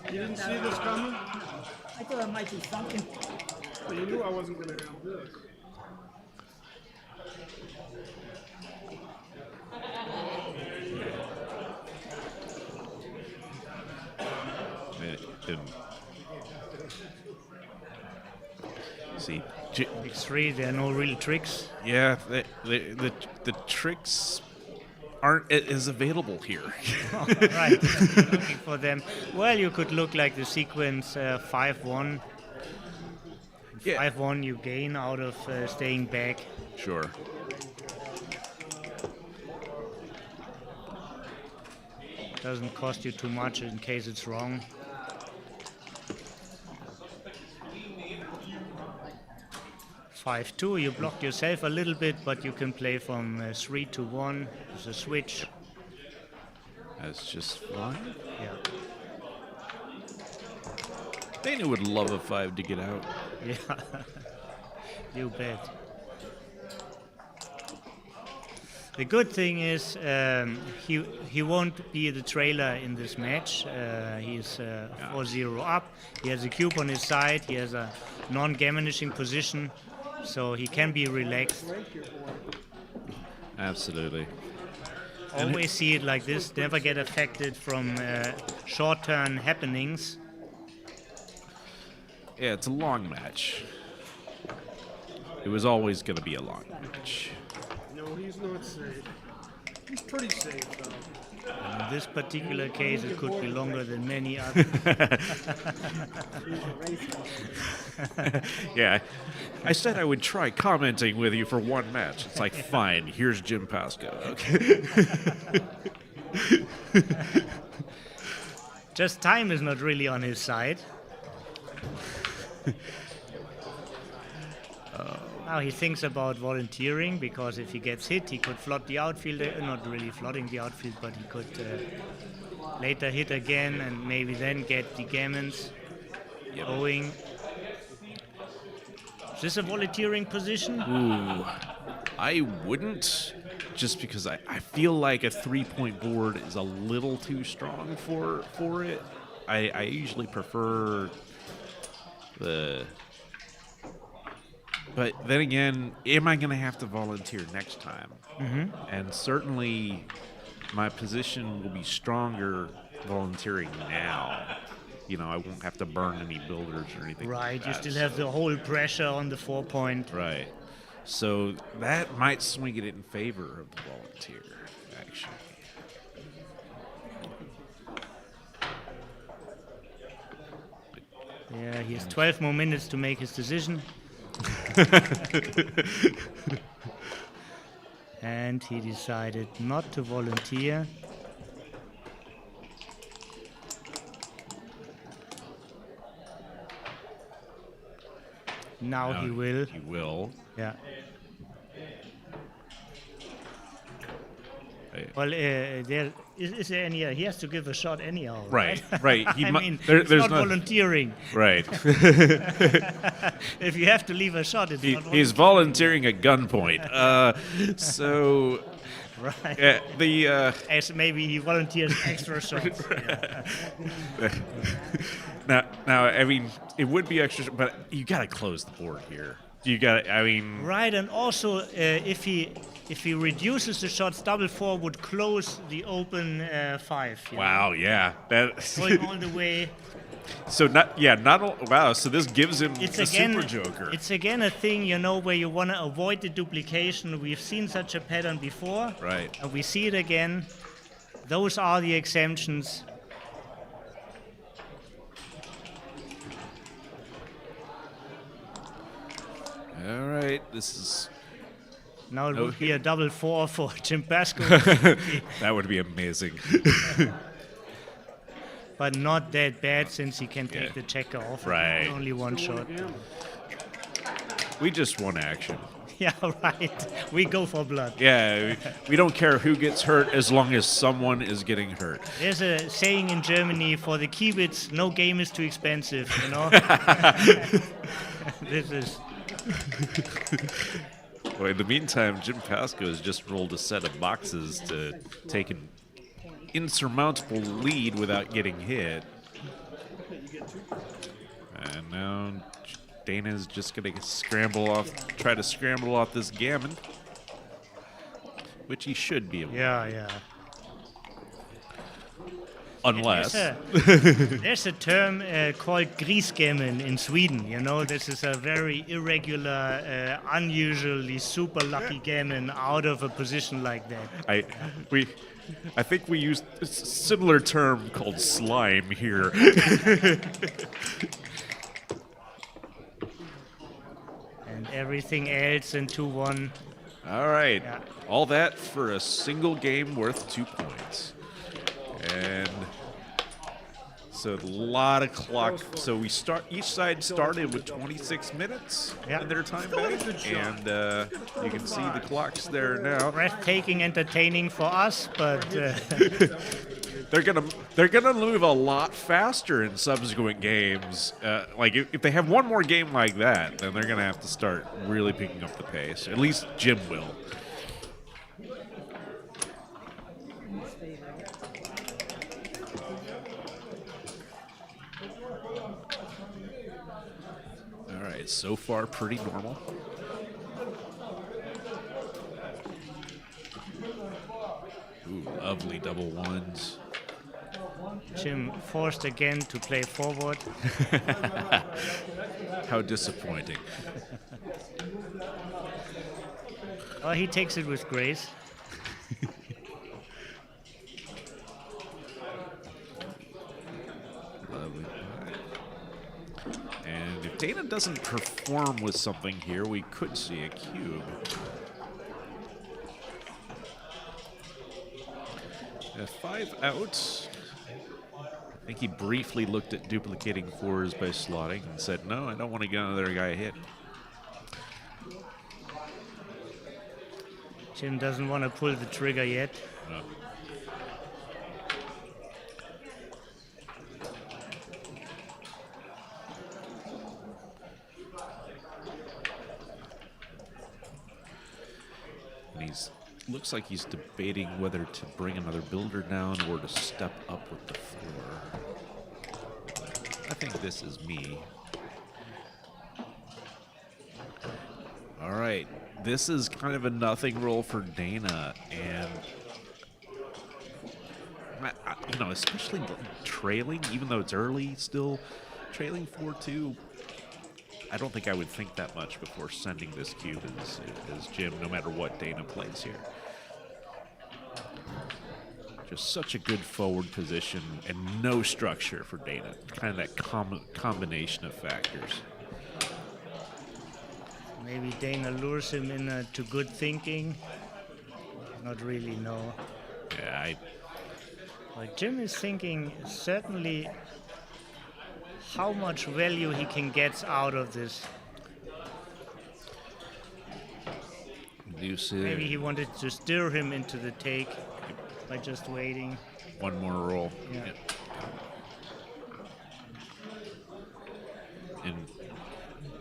You didn't see this coming? I thought it might be something. Well, you knew I wasn't going to have this. See, X3, there are no real tricks. yeah, the tricks aren't as available here. Right. Looking for them. Well, you could look like the sequence 5-1. Yeah. 5-1 you gain out of staying back. Sure. Doesn't cost you too much in case it's wrong. Five-two, you blocked yourself a little bit, but you can play from 3-1. It's a switch. That's just fine. Yeah. Dana would love a 5 to get out. Yeah. You bet. The good thing is he won't be the trailer in this match. He's 4-0 up. He has a cube on his side. He has a non-gammonishing position, so he can be relaxed. Absolutely. Always see it like this. Never get affected from short-term happenings. Yeah, it's a long match. It was always going to be a long match. No, he's not safe. He's pretty safe, though. In this particular case, it could be longer than many others. Yeah, I said I would try commenting with you for one match. It's like, fine, here's Jim Pasco. Okay. Just time is not really on his side. Now he thinks about volunteering, because if he gets hit, he could flood the outfield. Not really flooding the outfield, but he could later hit again and maybe then get the gammons going. Is this a volunteering position? Ooh, I wouldn't, just because I feel like a 3-point board is a little too strong for it. I usually prefer the... But then again, am I going to have to volunteer next time? Mm-hmm. And certainly my position will be stronger volunteering now. You know, I won't have to burn any builders or anything Right, like you that. still have the whole pressure on the 4-point. Right. So that might swing it in favor of the volunteer, actually. Yeah, he has 12 more minutes to make his decision. And he decided not to volunteer. Now he will. He will. Yeah. Hey. Well, is there any? He has to give a shot anyhow. Right, right. He I mu- mean, there- it's there's not not- volunteering. Right. If you have to leave a shot, it's not He's volunteering at gunpoint. So right. the As maybe he volunteers extra shots. Yeah. now, I mean, it would be extra, but you got to close the board here. You got to. I mean, Right, and also if he reduces the shots, double 4 would close the open 5. you know, wow, yeah. That. going all the way. So wow. So this gives him It's the again, super joker. it's again a thing, where you want to avoid the duplication. We've seen such a pattern before, Right. and we see it again. Those are the exemptions. this is Now it No would be a double 4 for Jim Pasco, that would be amazing. but not that bad since he can take Yeah. the checker off. Right. Only one shot. We just want action. Yeah, right. We go for blood. Yeah, we don't care who gets hurt as long as someone is getting hurt. There's a saying in Germany, for the Kiewitz, no game is too expensive, you know? This is... Well, in the meantime, Jim Pasco has just rolled a set of boxes to take an insurmountable lead without getting hit. And now Dana's just going to try to scramble off this gammon, which he should be able to. Yeah. Unless. There's a term called Gammon in Sweden. You know, this is a very irregular, unusually super lucky gammon out of a position like that. I think we used a similar term called slime here. And everything else in 2-1. All right. Yeah. All that for a single game worth 2 points. And so a lot of clock. So each side started with 26 minutes in their time back. And you can see the clocks there now. Breathtaking, entertaining for us, but They're gonna move a lot faster in subsequent games. Like if they have one more game like that, then they're gonna have to start really picking up the pace. At least Jim will. All right, so far pretty normal. Ooh, lovely double ones. Jim forced again to play forward. How disappointing. Oh, he takes it with grace. Lovely. And if Dana doesn't perform with something here, we could see a cube. 5 out. I think he briefly looked at duplicating 4s by slotting and said, no, I don't want to get another guy hit. Jim doesn't want to pull the trigger yet. No. And looks like he's debating whether to bring another builder down or to step up with the 4. I think this is me. All right, this is kind of a nothing roll for Dana, and you know, especially trailing, even though it's early, still trailing 4-2. I don't think I would think that much before sending this cube as Jim, no matter what Dana plays here. Just such a good forward position and no structure for Dana. Kind of that combination of factors. Maybe Dana lures him into good thinking. Not really, no. Yeah, But Jim is thinking certainly how much value he can get out of this. Maybe he wanted to steer him into the take by just waiting. One more roll. Yeah. And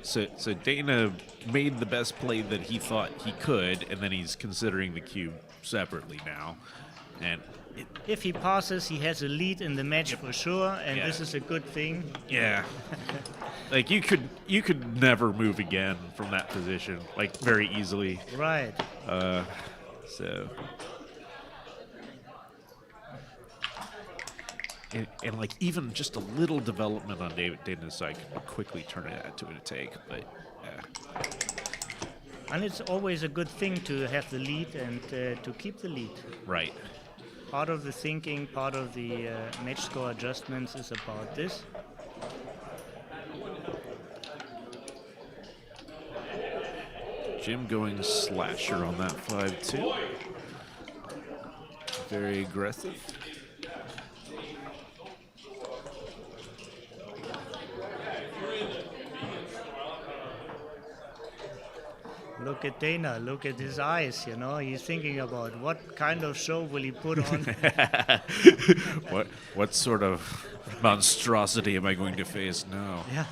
so Dana made the best play that he thought he could, and then he's considering the cube separately now. And if he passes, he has a lead in the match for sure, and Yeah. this is a good thing. yeah, like you could never move again from that position, like very easily. Right. So. And like even just a little development on Dana's side could quickly turn it into a take, but yeah. And it's always a good thing to have the lead and to keep the lead. Right. Part of the thinking, part of the match score adjustments is about this. Jim going slasher on that 5-2. Very aggressive. Look at Dana, look at his eyes, you know. He's thinking about what kind of show will he put on. What sort of monstrosity am I going to face now? Yeah.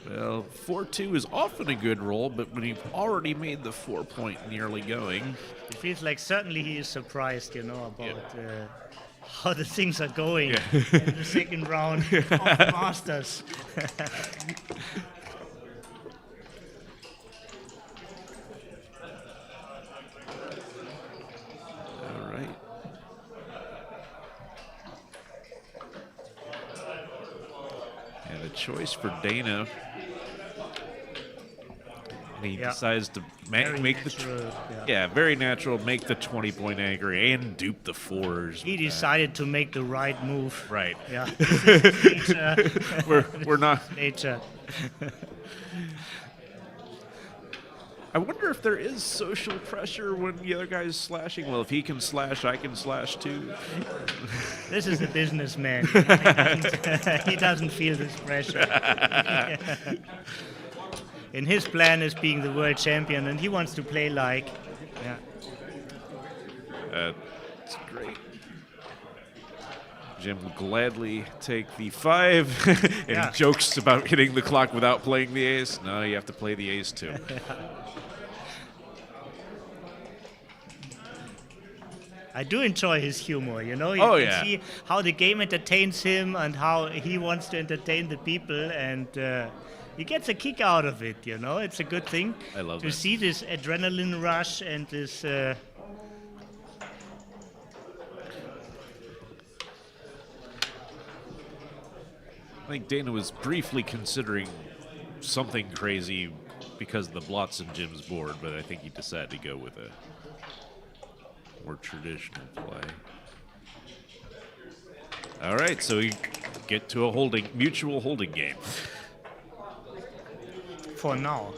Well, 4-2 is often a good roll, but when you've already made the 4-point nearly going, It feels like certainly he is surprised, you know, about how the things are going in the second round of the Masters. all right. And a choice for Dana. And he decides to Very make natural, the very natural, make the 20-point anchor and dupe the fours. He with that. decided to make the right move. Right. Yeah. This is nature. We're not. Nature. I wonder if there is social pressure when the other guy is slashing. Well, if he can slash, I can slash too. This is a businessman. He doesn't feel this pressure. And his plan is being the world champion, and he wants to play like. Yeah. It's great. Jim will gladly take the 5 and Yeah. he jokes about hitting the clock without playing the ace. No, you have to play the ace too. I do enjoy his humor, you know. You Oh, can yeah. see how the game entertains him and how he wants to entertain the people, and he gets a kick out of it, you know. It's a good thing I love to that. see this adrenaline rush and this. I think Dana was briefly considering something crazy because of the blots in Jim's board, but I think he decided to go with a more traditional play. All right, so we get to a mutual holding game. For now.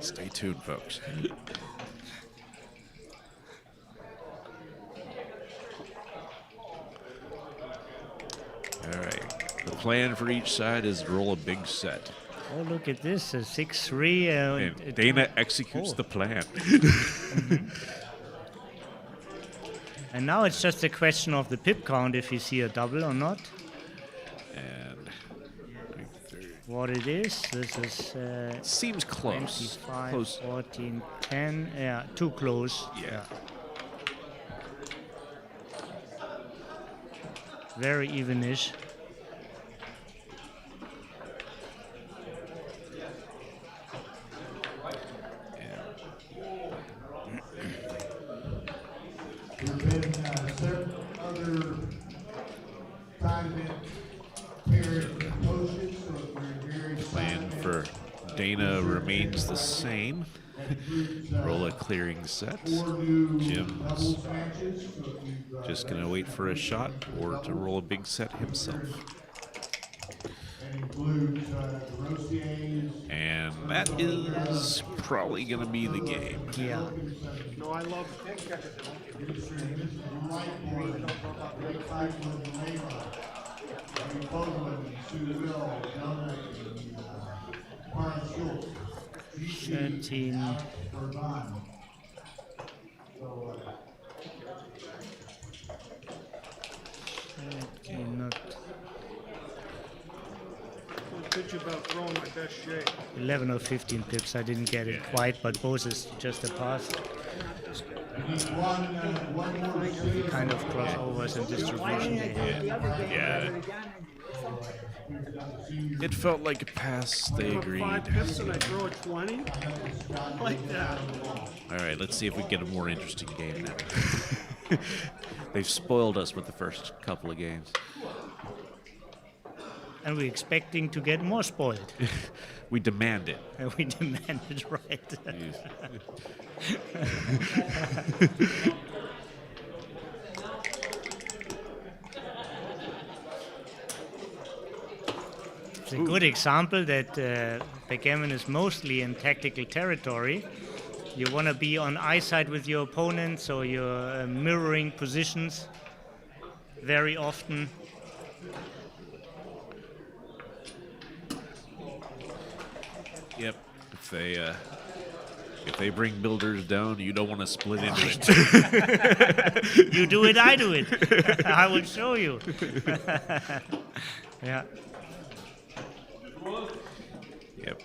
Stay tuned, folks. All right. The plan for each side is to roll a big set. Oh, look at this, a 6-3. And Dana executes Oh. the plan. And now it's just a question of the pip count if you see a double or not. And What it is, this is seems close. 25, Close. 14, 10. Yeah, too close. Yeah. Very evenish. There have been certain other private parent coaches, so we're very Plan for Dana remains the same. Roll a clearing set. Jim's just going to wait for a shot or to roll a big set himself. And that is probably going to be the game. Yeah. No, I love it. Thirteen. Not What did you about throwing my best shape? 11 or 15 pips. I didn't get it quite, but both is just a pass. Kind of crossovers and distribution they had. Yeah. It felt like a pass. They Put agreed. 5 pips and I throw a 20? Like that. All right, let's see if we get a more interesting game now. They've spoiled us with the first couple of games. And we're expecting to get more spoiled. We demand it. And we demand it right. It's a good example that backgammon is mostly in tactical territory. You want to be on eyesight with your opponent, so you're mirroring positions very often. Yep. If they bring builders down, you don't want to split into it. You do it, I do it. I will show you. Yeah. Yep.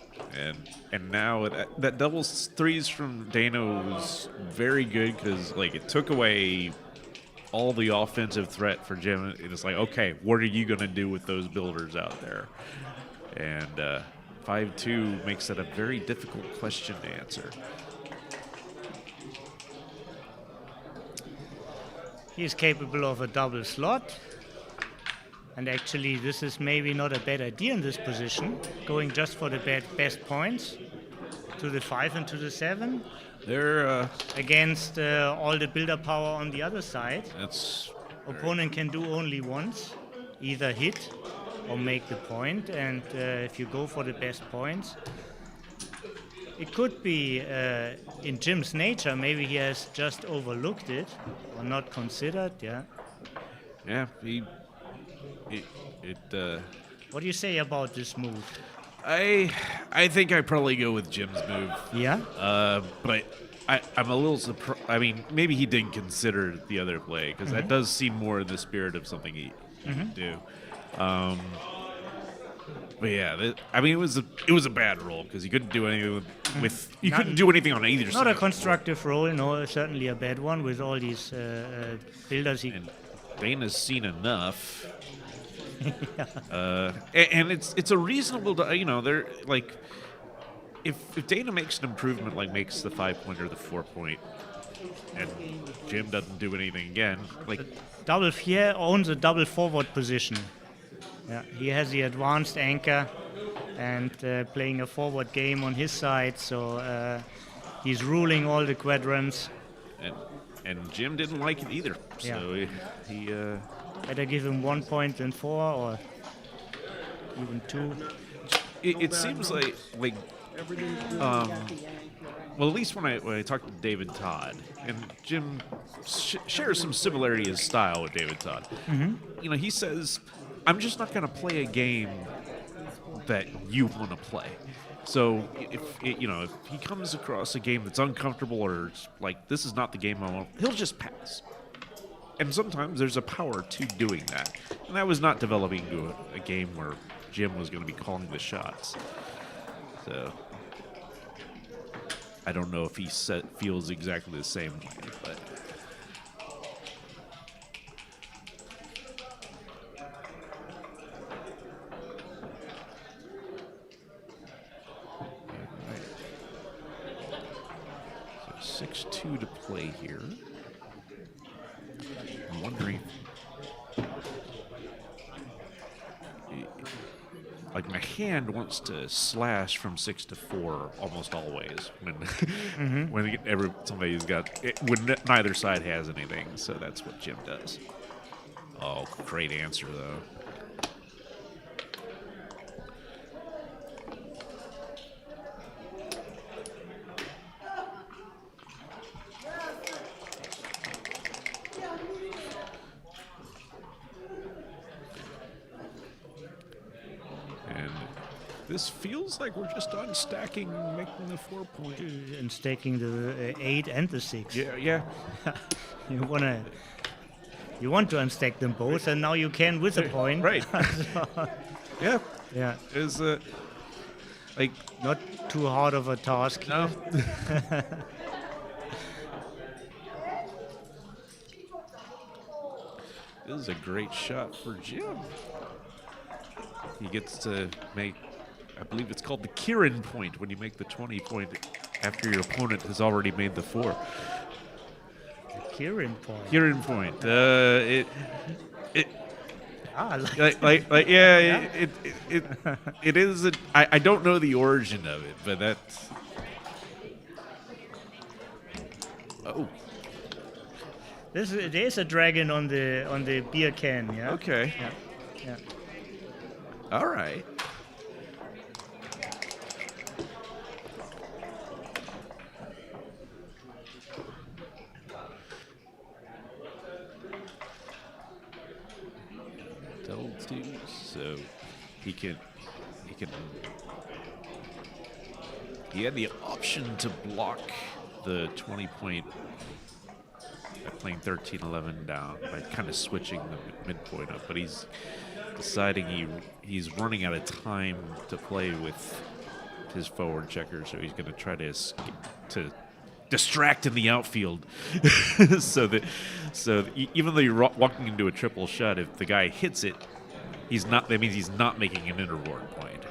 And now that double threes from Dano was very good because like it took away all the offensive threat for Jim. It's like, okay, what are you gonna do with those builders out there? And 5-2 makes that a very difficult question to answer. He is capable of a double slot. And actually, this is maybe not a bad idea in this position, going just for the best points to the 5 and to the 7 They're against all the builder power on the other side. that's Opponent can do only once, either hit or make the point, and if you go for the best points, it could be in Jim's nature. Maybe he has just overlooked it or not considered. Yeah. What do you say about this move? I think I probably go with Jim's move. Yeah. But I'm a little surprised. I mean, maybe he didn't consider the other play because that does seem more in the spirit of something he would do. But yeah, I mean, it was a bad roll because he couldn't do anything with you couldn't do anything on either side. Not a constructive roll, no, certainly a bad one with all these builders. And Dana's seen enough. And it's a reasonable, they're like, if Dana makes an improvement, like makes the 5-point or the 4-point, and Jim doesn't do anything again, like Double here owns a double forward position. Yeah, he has the advanced anchor and playing a forward game on his side, so he's ruling all the quadrants. and Jim didn't like it either, so he better give him 1 point than 4 or even 2. It seems like well, at least when I talked to David Todd, and Jim shares some similarity in style with David Todd. He says, I'm just not going to play a game that you want to play. So if he comes across a game that's uncomfortable or it's like this is not the game I want, he'll just pass. And sometimes there's a power to doing that. And that was not developing into a game where Jim was going to be calling the shots. So I don't know if he feels exactly the same way, but. So 6-2 to play here. I'm wondering. Like my hand wants to slash from 6 to 4 almost always when when somebody's got when neither side has anything. So that's what Jim does. Oh, great answer though. This feels like we're just unstacking, making the 4-point. And staking the 8 and the 6. Yeah. You want to unstack them both, and now you can with a point. Right. Yeah. Yeah. Is like not too hard of a task. No. This is a great shot for Jim. He gets to make, I believe it's called the Kieran point when you make the 20-point after your opponent has already made the 4. The Kieran point. Kieran point. It is. I don't know the origin of it, but that's. Oh. There's a dragon on the beer can. Yeah. Okay. Yeah. All right. he can. He had the option to block the 20-point by playing 13-11 down by kind of switching the midpoint up, but he's deciding he's running out of time to play with his forward checker, so he's going to try to distract in the outfield, so even though you're walking into a triple shot, if the guy hits it, that means he's not making an interboard point.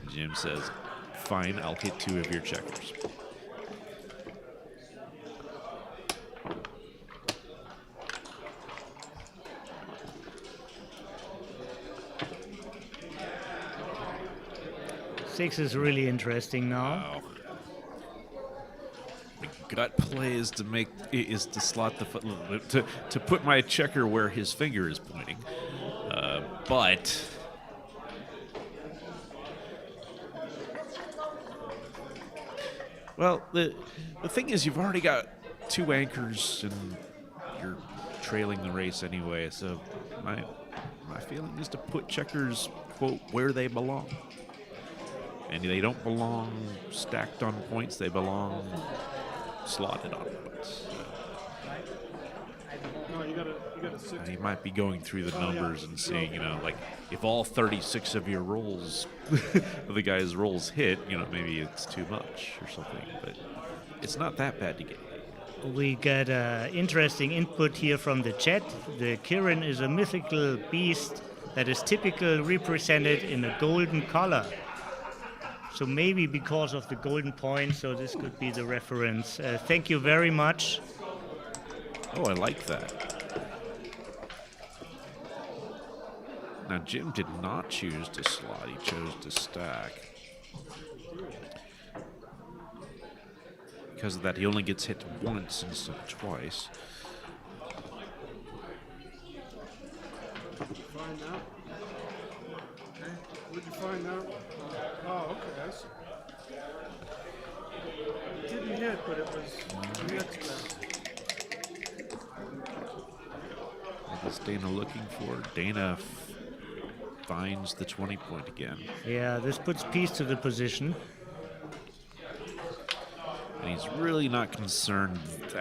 Jim says, "Fine, I'll hit 2 of your checkers." Six is really interesting now. Wow. The gut play is to slot the foot a little bit, to put my checker where his finger is pointing, but. Well, the thing is, you've already got 2 anchors and you're trailing the race anyway, so my feeling is to put checkers, quote, where they belong. And they don't belong stacked on points, they belong slotted on points. No, you got a 6. You might be going through the numbers and seeing, like if all 36 of your rolls, the guy's rolls hit, maybe it's too much or something, but it's not that bad to get hit. We got interesting input here from the chat. The Kirin is a mythical beast that is typically represented in a golden color. So maybe because of the golden point, so this could be the reference. Thank you very much. Oh, I like that. Now, Jim did not choose to slot. He chose to stack. Because of that, he only gets hit once instead of twice. Find out. Okay. What did you find out? Oh, okay. I see. It didn't hit, but it was hit. What is Dana looking for? Dana finds the 20-point again. Yeah, this puts peace to the position. And he's really not concerned.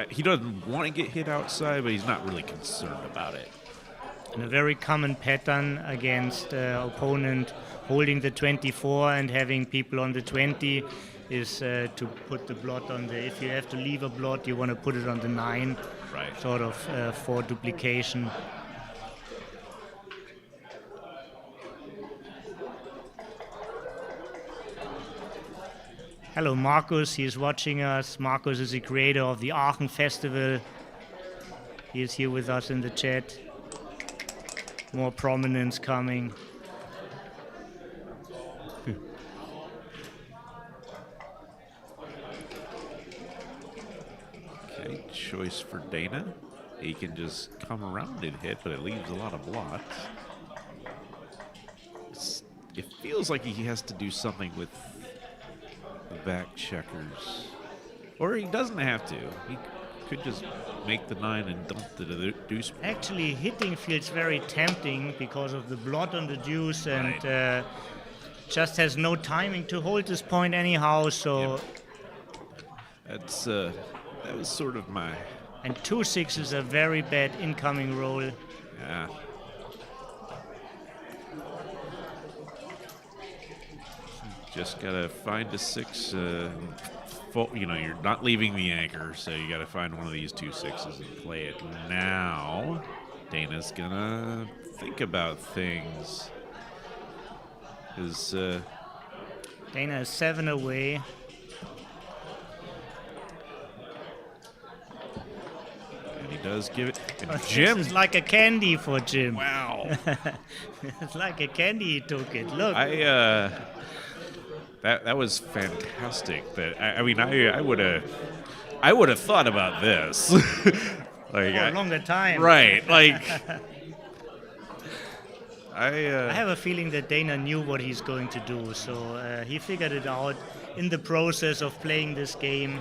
He doesn't want to get hit outside, but he's not really concerned about it. And a very common pattern against opponent holding the 24 and having people on the 20 is to put the blot on the, if you have to leave a blot, you want to put it on the 9, right? Sort of for duplication. Hello, Marcus. He is watching us. Marcus is the creator of the Aachen Festival. He is here with us in the chat. More prominence coming. Okay, choice for Dana. He can just come around and hit, but it leaves a lot of blots. It feels like he has to do something with the back checkers. Or he doesn't have to. He could just make the 9 and dump the deuce. Actually, hitting feels very tempting because of the blot on the deuce, and Right. Just has no timing to hold this point anyhow. So, That was sort of my. And 2-6 is a very bad incoming roll. Yeah. Just gotta find a 6. You're not leaving the anchor, so you gotta find one of these 2 6s and play it. Now, Dana's gonna think about things. Dana is 7 away. And he does give it. And This Jim. is like a candy for Jim. Wow. It's like a candy he took it. Look. That was fantastic. I would have thought about this. For a longer time. Right. Like I have a feeling that Dana knew what he's going to do, so he figured it out in the process of playing this game.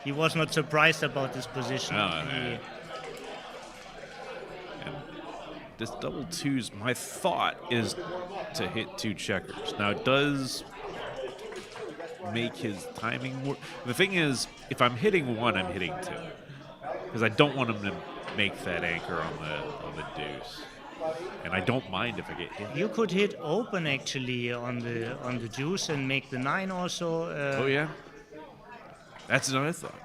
He was not surprised about this position. No, and this double twos, my thought is to hit 2 checkers. Now, it does make his timing more. The thing is, if I'm hitting 1, I'm hitting 2. Because I don't want him to make that anchor on the deuce. And I don't mind if I get hit. You could hit open actually on the deuce and make the 9 also. Oh, yeah? That's another thought.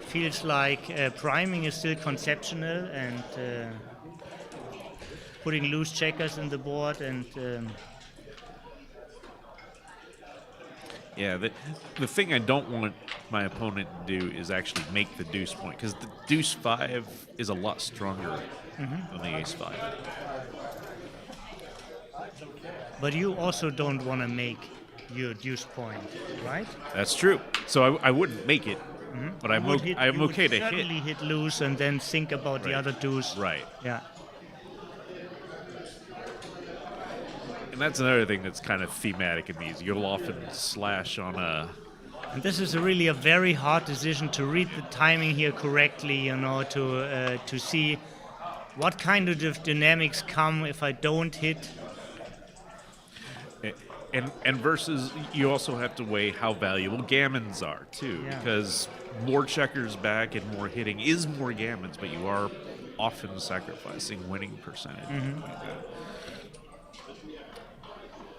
Feels like priming is still conceptual and putting loose checkers in the board and Yeah, the thing I don't want my opponent to do is actually make the deuce point, because the deuce 5 is a lot stronger than the ace 5. but you also don't want to make your deuce point, right? That's true. So I wouldn't make it, but I'm You would I'm you would okay to certainly hit. hit loose and then think about the Right. other deuce. Right. Yeah. And that's another thing that's kind of thematic in these. You'll often slash on a... And this is really a very hard decision to read the timing here correctly, you know, to see what kind of dynamics come if I don't hit. And versus, you also have to weigh how valuable gammons are, too. Yeah. Because more checkers back and more hitting is more gammons, but you are often sacrificing winning percentage.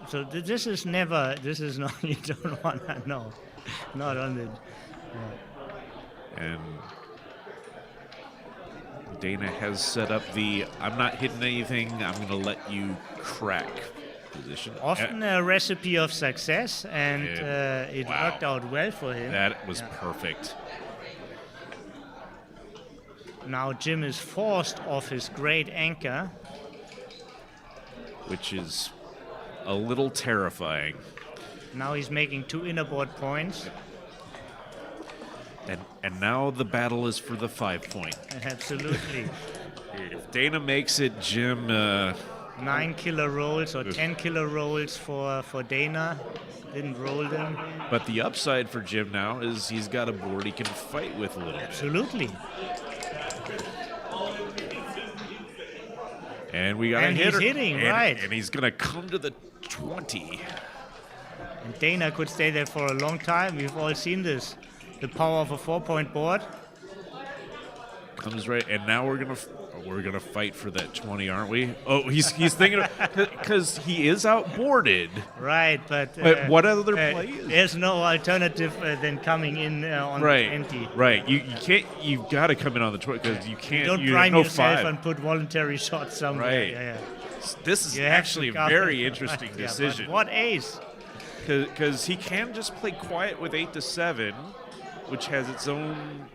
So this is not, you don't want to know. Not on the... And Dana has set up the I'm not hitting anything, I'm going to let you crack position. Often a recipe of success, and Yeah. it Wow. worked out well for him. That was perfect. Now Jim is forced off his great anchor. Which is a little terrifying. Now he's making 2 inner board points. And now the battle is for the 5 point. Absolutely. If Dana makes it, Jim... 9 killer rolls or 10 killer rolls for Dana. Didn't roll them. But the upside for Jim now is he's got a board he can fight with a little bit. Absolutely. And we got And a hitter. he's hitting, right. And he's going to come to the 20. And Dana could stay there for a long time. We've all seen this. The power of a 4-point board. Comes right, and now we're gonna fight for that 20, aren't we? Oh, he's thinking because he is outboarded. Right, but What other play is? there's no alternative than coming in on the 20. Right. You can't. You've got to come in on the 20 because you can't. Don't you prime have no yourself 5. and put voluntary shots somewhere. Right. Yeah. This is You have to actually a cover very it. interesting Right, yeah, but decision. what ace? Because he can just play quiet with 8 to 7, which has its own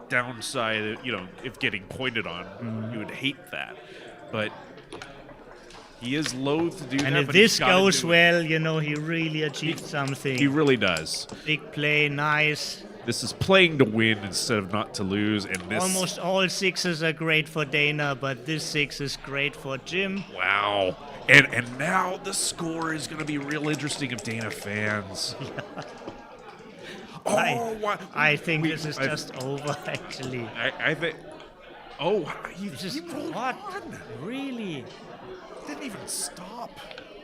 downside. You know, if getting pointed on, you would hate that. But he is loath to do that. And if but he's this gotta goes do it. well, you know, he really achieved something. He really does. Big play, nice. This is playing to win instead of not to lose. And this, Almost all 6s are great for Dana, but this 6 is great for Jim. wow. And now the score is going to be real interesting if Dana fans. I think this is just over, actually. I think. Oh, he This is rolled what? on. Really? Didn't even stop.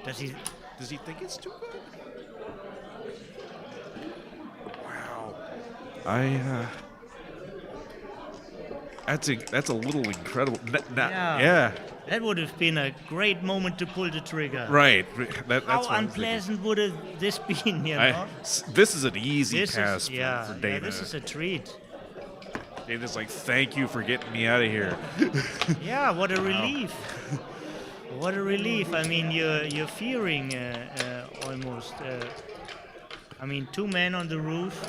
Does he? Does he think it's too good? Wow. That's a little incredible. Yeah. That would have been a great moment to pull the trigger. Right. That's How what I'm unpleasant would have this been, you know? this is an easy This pass is, for yeah, Dana. this is a treat. Dana's like, thank you for getting me out of here. Yeah, what a relief. What a relief. I mean, you're fearing almost. I mean, 2 men on the roof.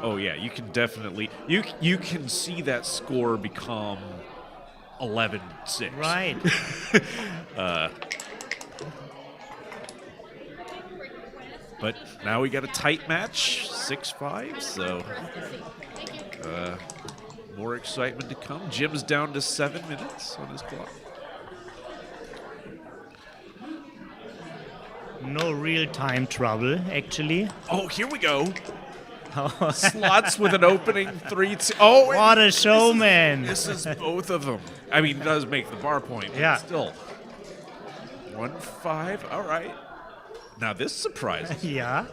Oh yeah, you can definitely you can see that score become 11-6. Right. But now we got a tight match, 6-5. So more excitement to come. Jim's down to 7 minutes on his clock. No real time trouble, actually. Oh, here we go. Slots with an opening 3-2. Oh, and What a showman! This is both of them. I mean, it does make the bar point, but Yeah. still. 1-5. All right. Now this surprises. Yeah,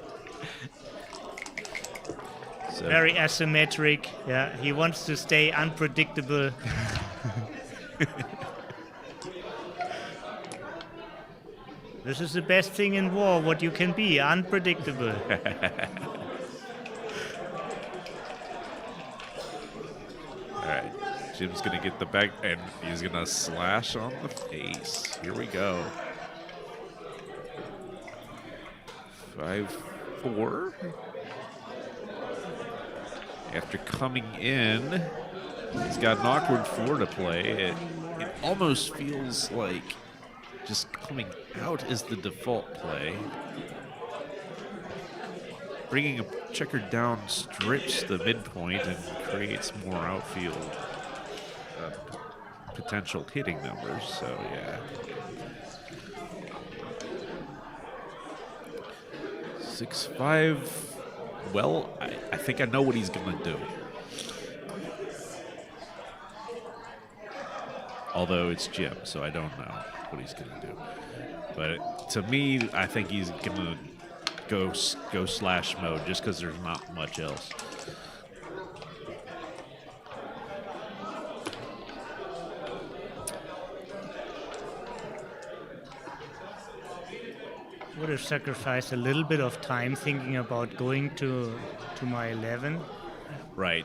So, very asymmetric. Yeah, he wants to stay unpredictable. This is the best thing in war, what you can be, unpredictable. all right. Jim's going to get the back, and he's going to slash on the face. Here we go. 5-4. After coming in, he's got an awkward 4 to play. It almost feels like just coming out is the default play. Bringing a checker down strips the midpoint and creates more outfield potential hitting numbers. So, yeah. 6-5. Well, I think I know what he's going to do. Although it's Jim, so I don't know what he's going to do. But to me, I think he's going to go slash mode just because there's not much else. Would have sacrificed a little bit of time thinking about going to my 11. Right.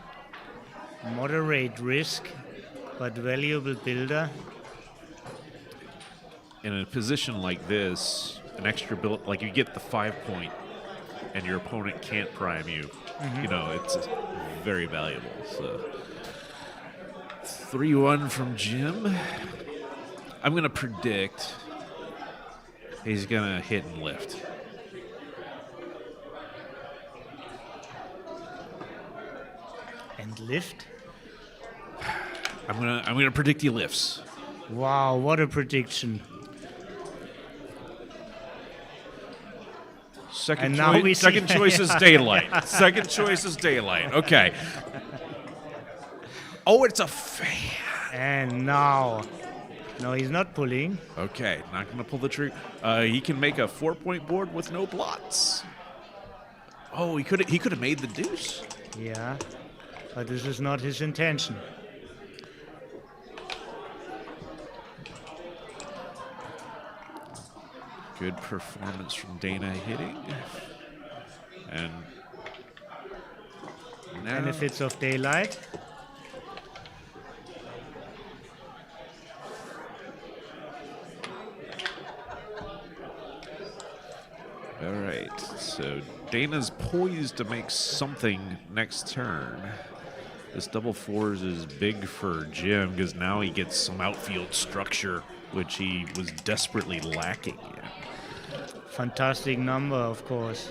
Moderate risk, but valuable builder. In a position like this, an extra build, like you get the 5 point and your opponent can't prime you, you know, it's very valuable. So 3-1 from Jim. I'm going to predict he's going to hit and lift. And lift. I'm gonna predict he lifts. Wow, what a prediction. Second, And now we see- second choice is daylight. Second choice is daylight. Okay. Oh, it's a fan. And now. No, he's not pulling. Okay, not gonna pull the trigger. He can make a 4-point board with no blots. Oh, he could have made the deuce. Yeah, but this is not his intention. Good performance from Dana hitting. And now Benefits of daylight. all right, so Dana's poised to make something next turn. This double fours is big for Jim because now he gets some outfield structure, which he was desperately lacking in. Fantastic number, of course.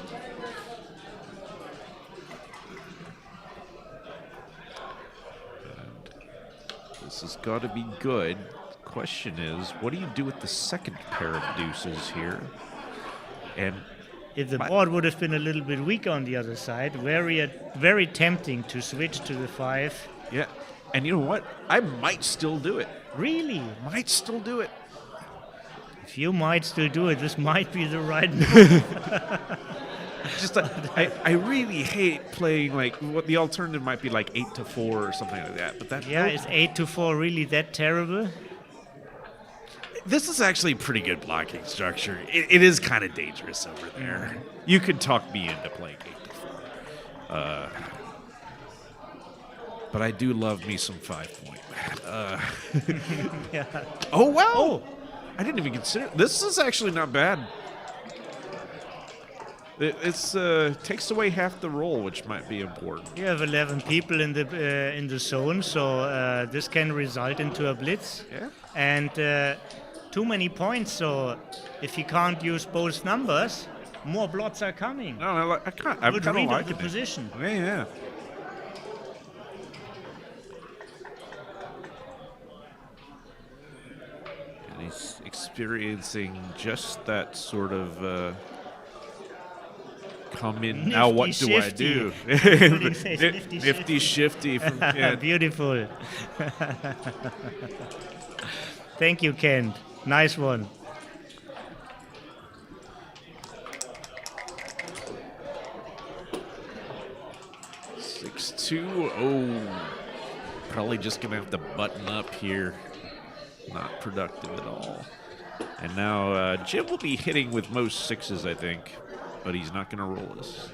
This has got to be good. Question is, what do you do with the second pair of deuces here? And If the board would have been a little bit weaker on the other side, very tempting to switch to the 5. yeah, and you know what? I might still do it. Really? Might still do it. If you might still do it, this might be the right move. Just I really hate playing like what the alternative might be like 8-4 or something like that. But that Yeah, is 8-4 really that terrible? this is actually pretty good blocking structure. It is kind of dangerous over there. You could talk me into playing 8-4. But I do love me some 5-point. Yeah. Oh wow! Oh. I didn't even consider. This is actually not bad. It's takes away half the roll, which might be important. You have 11 people in the zone, so this can result into a blitz. Yeah. And too many points, so if you can't use both numbers, more blots are coming. No, I can't. I'm Good kind of read of liking the it. position. Yeah. And he's experiencing just that sort of come in. Now what do I Nifty do? Including says nifty Nifty shifty from Kent. Beautiful. Thank you, Kent. Nice one. Six-two. Oh, probably just gonna have to button up here. Not productive at all. And now Jim will be hitting with most sixes, I think, but he's not gonna roll us.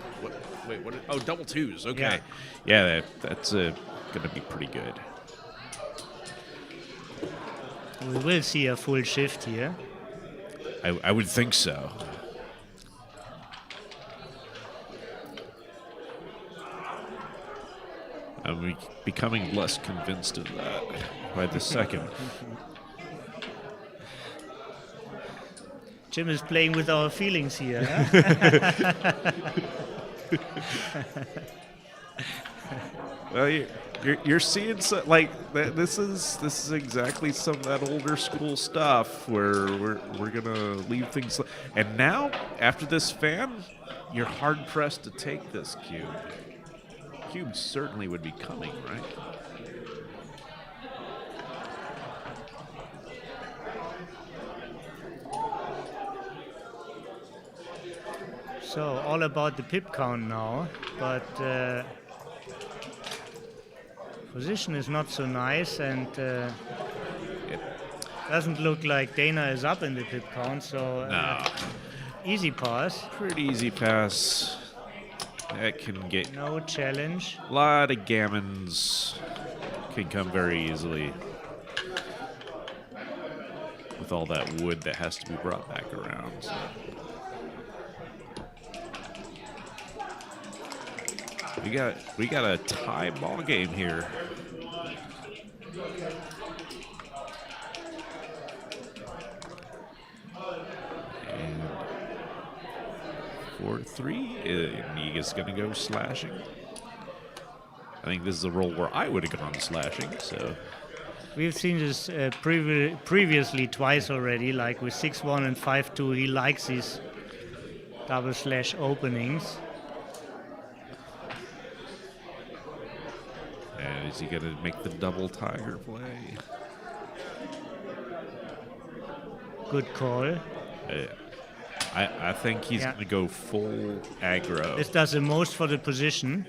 Wait, what? Oh, double twos. Okay, yeah, that's gonna be pretty good. We will see a full shift here. I would think so. I'm becoming less convinced of that by the second. Jim is playing with our feelings here. Huh? Well, you're seeing like that. This is exactly some of that older school stuff where we're gonna leave things. And now after this fan, you're hard pressed to take this cube. Cube certainly would be coming, right? So all about the pip count now, but position is not so nice, and doesn't look like Dana is up in the pip count. So No. easy pass, Pretty easy pass. That can get no challenge. a lot of gammons. Can come very easily with all that wood that has to be brought back around. So. We got a tie ball game here. And 4-3. Niga's gonna go slashing. I think this is a roll where I would have gone slashing. So We've seen this previously twice already, like with 6-1 and 5-2. He likes these double slash openings. and is he gonna make the double tiger play? Good call. I think he's Yeah. gonna go full aggro. This does the most for the position.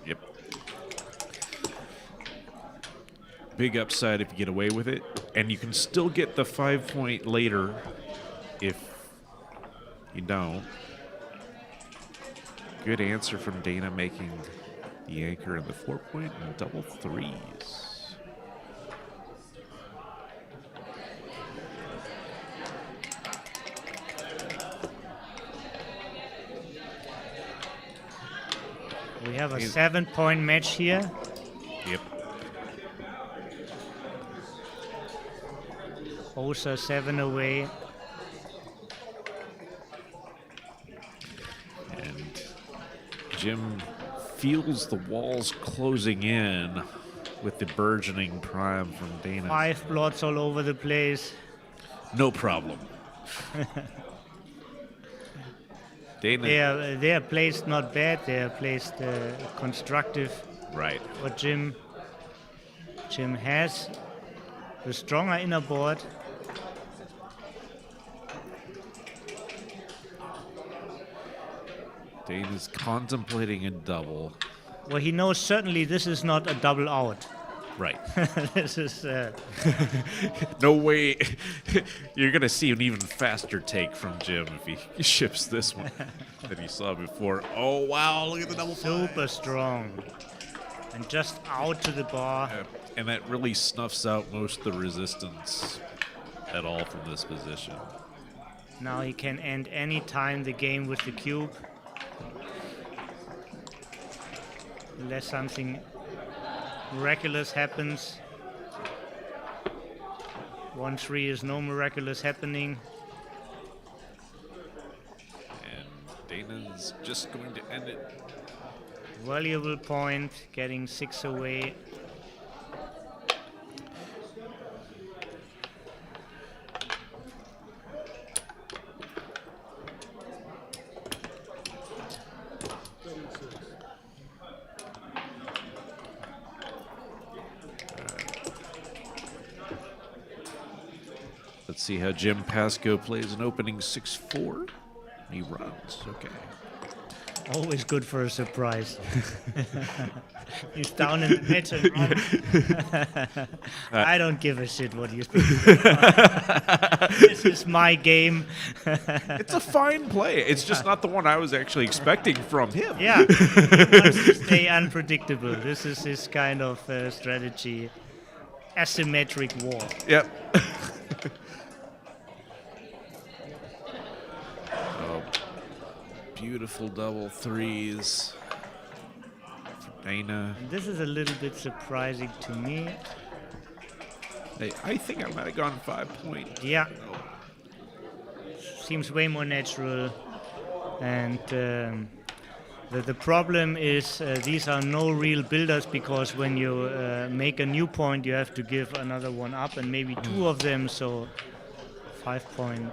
Yep. Big upside if you get away with it. And you can still get the 5 point later if you don't. Good answer from Dana making the anchor and the 4 point and double threes. We have a 7 point match here. Yep. Osa 7 away. And Jim feels the walls closing in with the burgeoning prime from Dana. 5 blots all over the place. No problem. Dana. They are placed not bad. They are placed constructive. Right. What Jim has the stronger inner board. Dana's contemplating a double. Well, he knows certainly this is not a double out. Right. This is No way. You're going to see an even faster take from Jim if he ships this one than he saw before. Oh, wow. Look at the double super strong. And just out to the bar. And that really snuffs out most of the resistance at all from this position. Now he can end any time the game with the cube. Unless something miraculous happens. 1-3 is no miraculous happening. And Dana's just going to end it. Valuable point, getting 6 away. Let's see how Jim Pasco plays an opening 6-4. He runs. Okay. Always good for a surprise. He's down in the match and runs. I don't give a shit what you think. This is my game. It's a fine play. It's just not the one I was actually expecting from him. Yeah, he wants to stay unpredictable. This is his kind of strategy. Asymmetric war. Yep. Oh, beautiful double threes for Dana. This is a little bit surprising to me. I think I might have gone 5 point. Yeah. Seems way more natural. And the problem is these are no real builders, because when you make a new point, you have to give another one up, and maybe two of them, so 5 point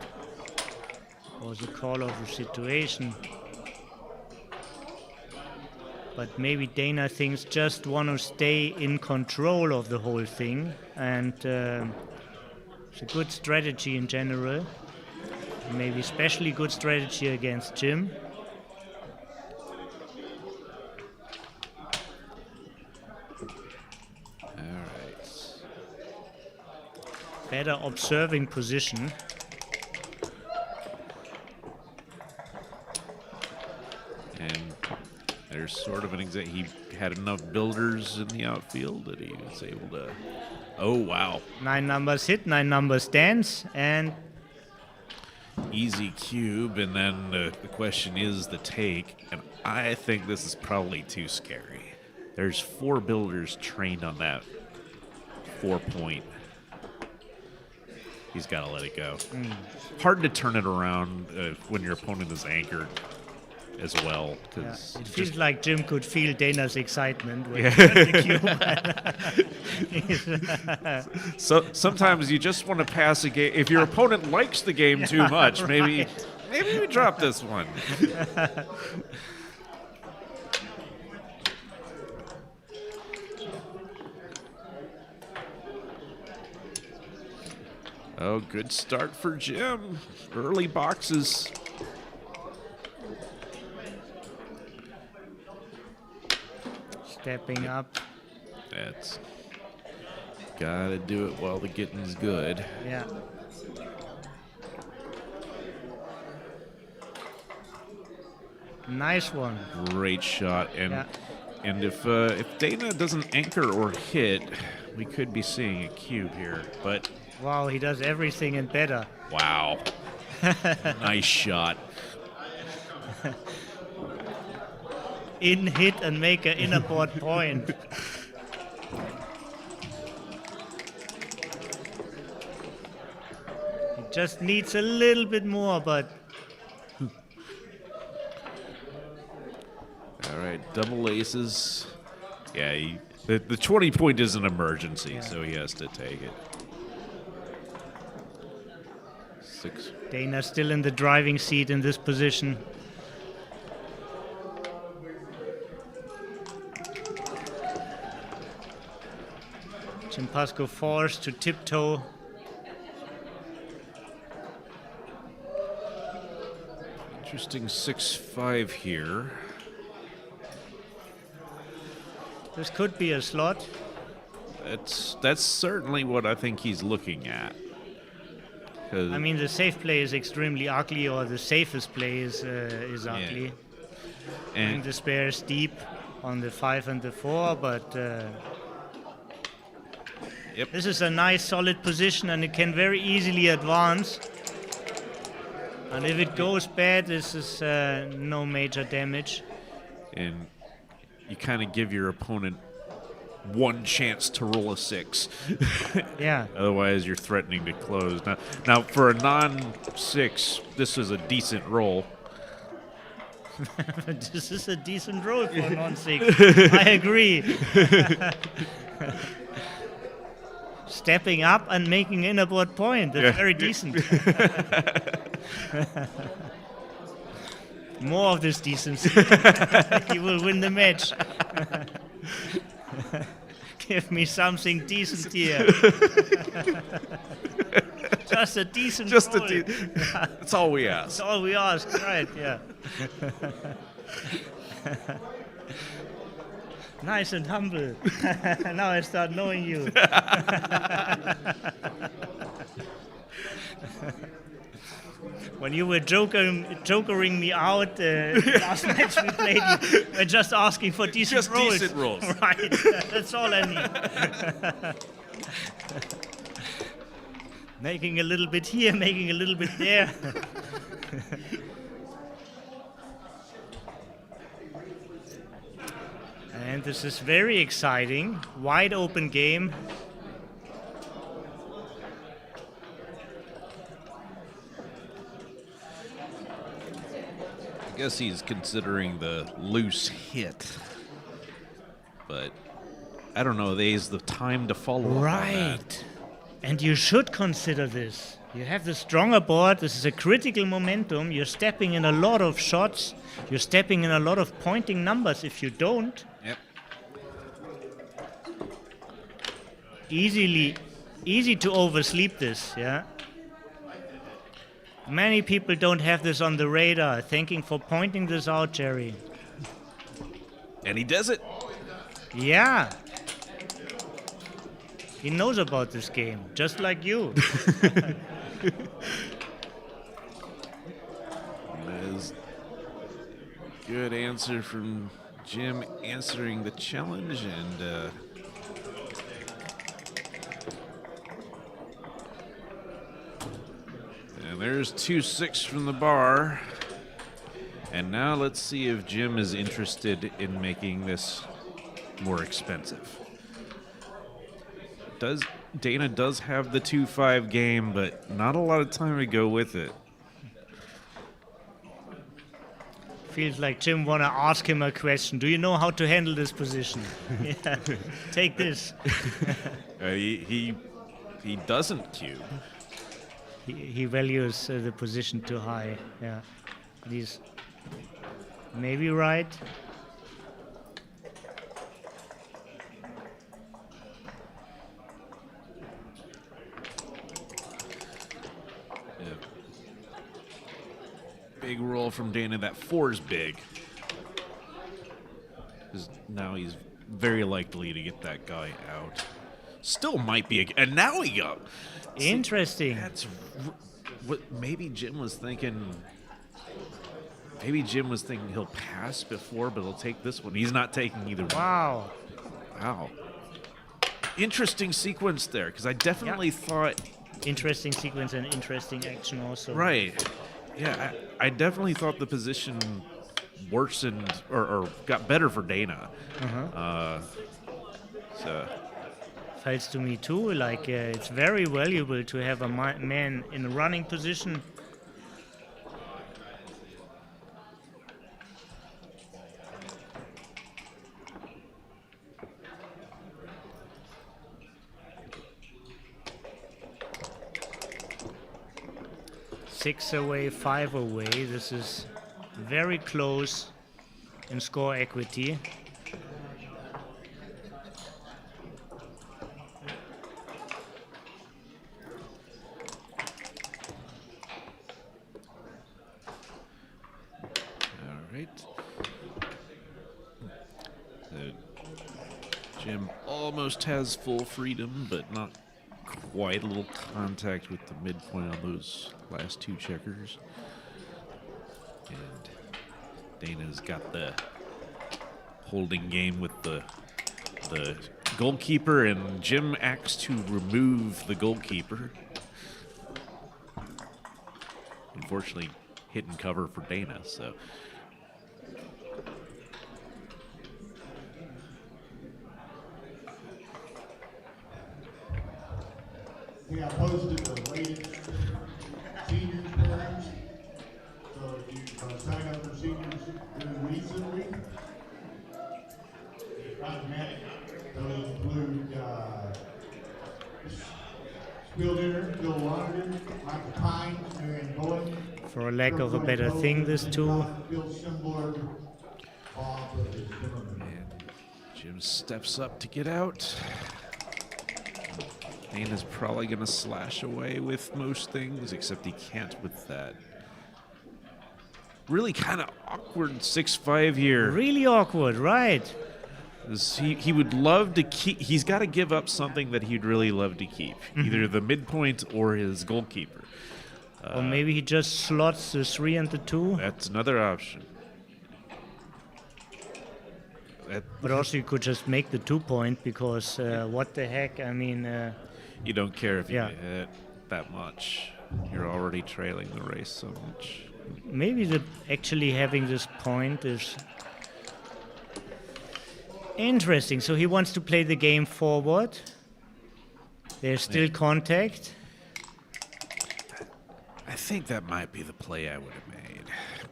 was a call of the situation. But maybe Dana thinks just want to stay in control of the whole thing, and it's a good strategy in general. Maybe especially good strategy against Jim. Better observing position. And there's sort of an he had enough builders in the outfield that he was able to. Oh, wow. 9 numbers hit, 9 numbers dance, and Easy cube, and then the question is the take, and I think this is probably too scary. There's 4 builders trained on that 4 point. He's got to let it go. Hard to turn it around when your opponent is anchored as well. yeah, Cause it feels like Jim could feel Dana's excitement when he got the cube. So sometimes you just want to pass a game. If your opponent likes the game too much, maybe we drop this one. Oh, good start for Jim. Early boxes. Stepping up. That's gotta do it while the getting's good. Yeah. Nice one. Great shot, and Yeah. and if Dana doesn't anchor or hit, we could be seeing a cube here. But Wow, he does everything and better. wow, nice shot. In hit and make an inner board point. He just needs a little bit more, but All right, double aces. Yeah, the 20 point is an emergency, so he has to take it. 6. Dana still in the driving seat in this position. Jim Pasco forced to tiptoe. Interesting 6-5 here. This could be a slot. That's certainly what I think he's looking at. I mean, the safe play is extremely ugly, or the safest play is ugly. And the spare is deep on the 5 and the 4, but Yep. this is a nice solid position, and it can very easily advance. And if it goes bad, this is no major damage. And you kind of give your opponent one chance to roll a 6. Yeah. Otherwise, you're threatening to close. Now for a non-6, this is a decent roll. This is a decent roll for a non-6. I agree. Stepping up and making inner board point. That's very decent. More of this decency. He will win the match. Give me something decent here. just a decent Just roll. that's all we ask. That's all we ask, right? Yeah. Nice and humble. Now I start knowing you. When you were jokering me out last match we played, you were just asking for decent Just rolls. decent rolls. Right, that's all I need. Making a little bit here, making a little bit there. And this is very exciting. Wide open game. I guess he's considering the loose hit, but I don't know. There's the time to follow up on that. Right. And you should consider this. You have the stronger board. This is a critical momentum. You're stepping in a lot of shots. You're stepping in a lot of pointing numbers. If you don't, Yep. easy to oversleep this, yeah? Many people don't have this on the radar. Thank you for pointing this out, Jerry. And he does it. Yeah. He knows about this game, just like you. That is good answer from Jim answering the challenge, and there's 2-6 from the bar. And now let's see if Jim is interested in making this more expensive. Dana does have the 2-5 game, but not a lot of time to go with it. Feels like Jim wanna ask him a question. Do you know how to handle this position? Yeah. Take this. He doesn't cube. He values the position too high. Yeah. He's maybe right. Big roll from Dana. That 4's big. 'Cause now he's very likely to get that guy out. Still might be, and now he got. Interesting. That's what maybe Jim was thinking. Maybe Jim was thinking he'll pass before, but he'll take this one. He's not taking either one. Wow. Wow. Interesting sequence there, because I definitely thought. Interesting sequence and interesting action also. Right. Yeah, I definitely thought the position worsened or got better for Dana. So Feels to me too. Like it's very valuable to have a man in a running position. Six away, 5 away. This is very close in score equity. all right. Jim almost has full freedom, but not quite. A little contact with the midpoint on those last 2 checkers. And Dana's got the holding game with the goalkeeper, and Jim acts to remove the goalkeeper. Unfortunately, hit and cover for Dana, so. Yeah, I posted the latest seniors programs. So if you sign up for seniors recently, those include Spiel Dinner, Bill Lonergan, Michael Pines, Marion Bowen. For a lack of a better thing, this too. Bill Simberg, Bob Zimmerman. And Jim steps up to get out. Dana's probably going to slash away with most things, except he can't with that. Really kind of awkward 6-5 here. Really awkward, right? He would love to keep. He's got to give up something that he'd really love to keep, either the midpoint or his goalkeeper. Or maybe he just slots the 3 and the 2. That's another option. But also you could just make the 2-point because what the heck? I mean, You don't care if you Yeah. hit that much. You're already trailing the race so much. maybe actually having this point is interesting. So he wants to play the game forward. There's still contact. I think that might be the play I would have made,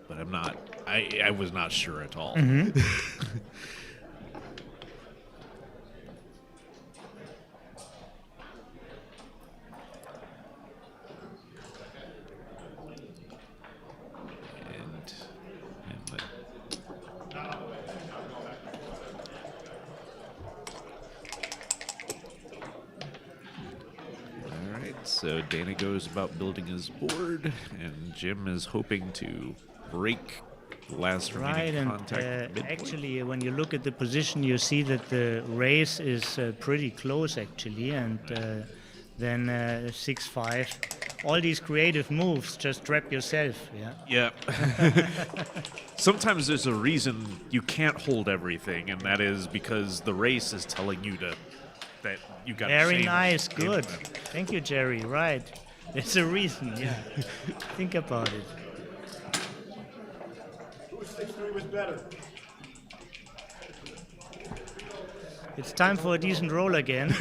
but I'm not. I was not sure at all. So Dana goes about building his board, and Jim is hoping to break the last Right, remaining and contact. midpoint. actually, when you look at the position, you see that the race is pretty close, actually, and then 6-5. All these creative moves, just trap yourself, yeah? Yeah. Sometimes there's a reason you can't hold everything, and that is because the race is telling you that you got. Very nice, good. Thank you, Jerry, right. There's a reason, yeah. Think about it. Who 6-3 was better? It's time for a decent roll again.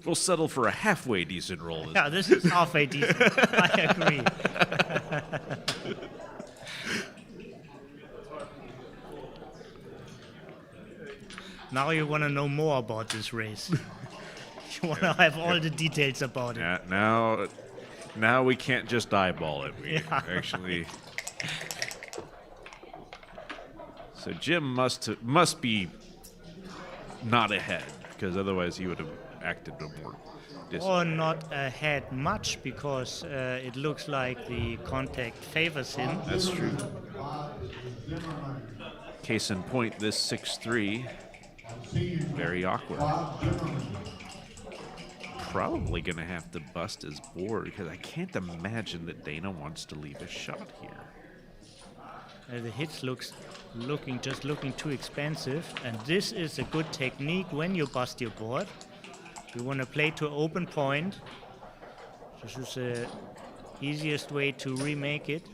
We'll settle for a halfway decent roll. Yeah, this is halfway decent. I agree. Now you want to know more about this race. You want to have all the details about it. Now we can't just eyeball it. We actually. So Jim must be not ahead, because otherwise he would have acted more. Or not ahead much, because it looks like the contact favors him. That's true. Case in point, this 6-3, very awkward. Probably going to have to bust his board, because I can't imagine that Dana wants to leave a shot here. The hits looking too expensive, and this is a good technique when you bust your board. You want to play to open point. This is the easiest way to remake it.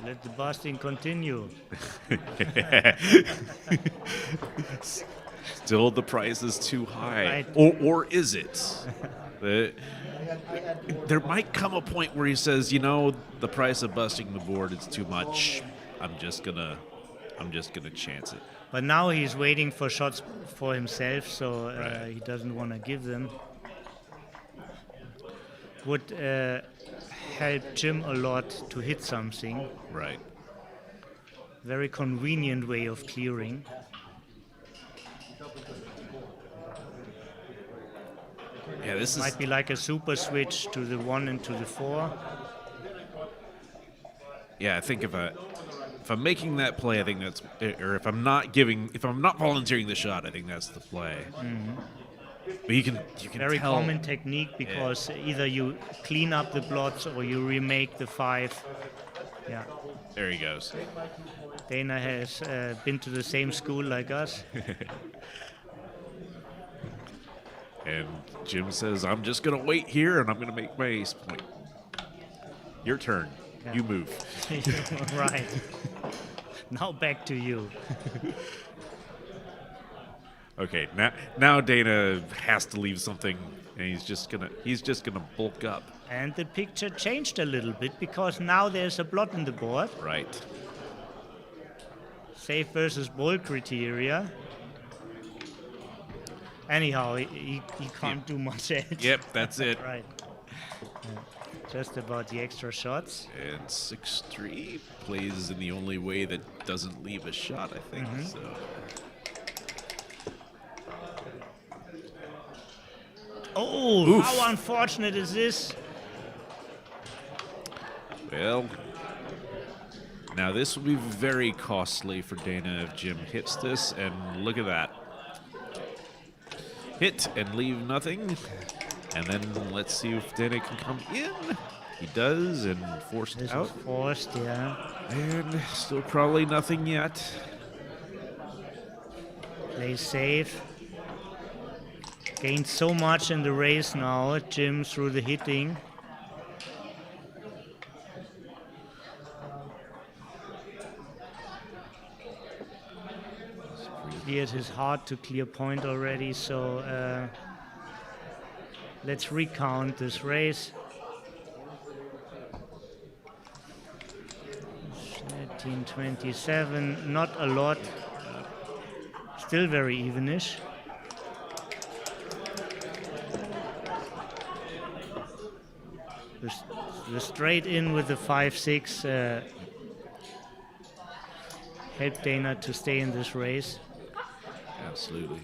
Let the busting continue. Still, the price is too high. Right. Or is it? There might come a point where he says, the price of busting the board is too much. I'm just gonna chance it. But now he's waiting for shots for himself, so he doesn't want to give them. Would help Jim a lot to hit something. Right. Very convenient way of clearing. Yeah, this Might be like a super switch to the 1 and to the 4. Yeah, I think if I'm making that play, I think that's, or if I'm not volunteering the shot, I think that's the play. Mm-hmm. But you can Very tell. common technique, because either you clean up the blots or you remake the 5. Yeah. There he goes. Dana has been to the same school like us. And Jim says, I'm just going to wait here, and I'm going to make my ace point. Your turn. Yeah. You move. Right. Now back to you. Okay, now Dana has to leave something, and he's just gonna bulk up. And the picture changed a little bit, because now there's a blot in the board. Right. Safe versus bold criteria. Anyhow, he can't do much else. Yep, that's it. Right. Just about the extra shots. And 6-3 plays in the only way that doesn't leave a shot, I think. So. Oh, Oof. how unfortunate is this? Well, now this will be very costly for Dana if Jim hits this, and look at that. Hit and leave nothing, and then let's see if Dana can come in. He does, and forced This out. is forced, yeah. And still probably nothing yet. Play safe. Gained so much in the race now, Jim, through the hitting. Cleared his hard to clear point already, so let's recount this race. 13-27, not a lot. Still very evenish. The straight in with the 5-6 helped Dana to stay in this race. Absolutely.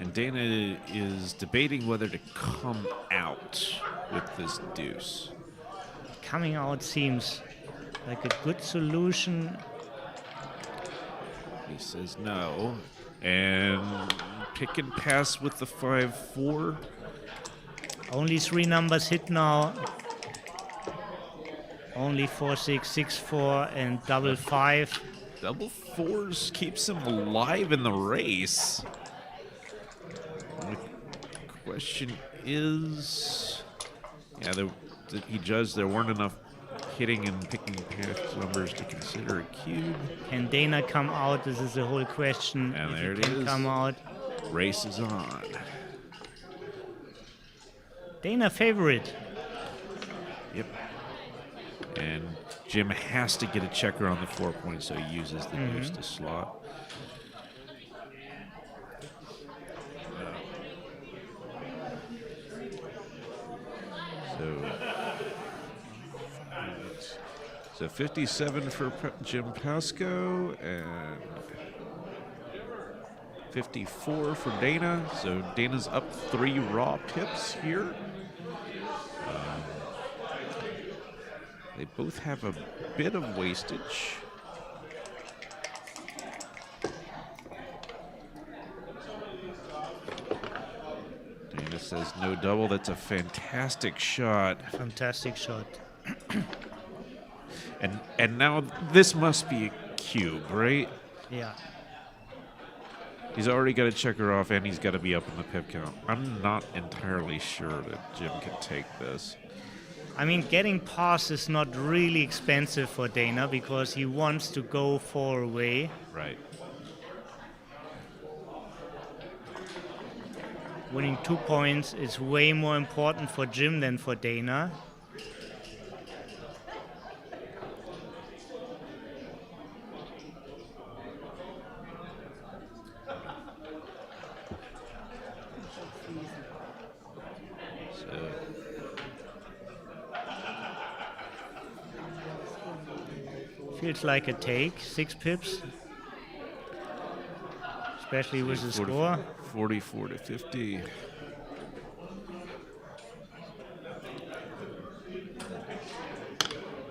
And Dana is debating whether to come out with this deuce. Coming out seems like a good solution. He says no. And pick and pass with the 5-4. Only 3 numbers hit now. Only 4-6, 6-4, and double 5. Double 4s keeps him alive in the race. The question is, yeah, he judged there weren't enough hitting and picking pass numbers to consider a cube. Can Dana come out? This is the whole question. And If there he it can is. come out. Race is on. Dana favorite. Yep. And Jim has to get a checker on the 4 points, so he uses the deuce to slot. So 57 for Jim Pasco and 54 for Dana. So Dana's up 3 raw pips here. They both have a bit of wastage. Dana says no double. That's a fantastic shot. Fantastic shot. And now this must be a cube, right? Yeah. He's already got a checker off, and he's got to be up in the pip count. I'm not entirely sure that Jim can take this. I mean, getting past is not really expensive for Dana because he wants to go 4 away. Right. Winning 2 points is way more important for Jim than for Dana. Feels like a take, 6 pips. Especially with the score. 44 to 50.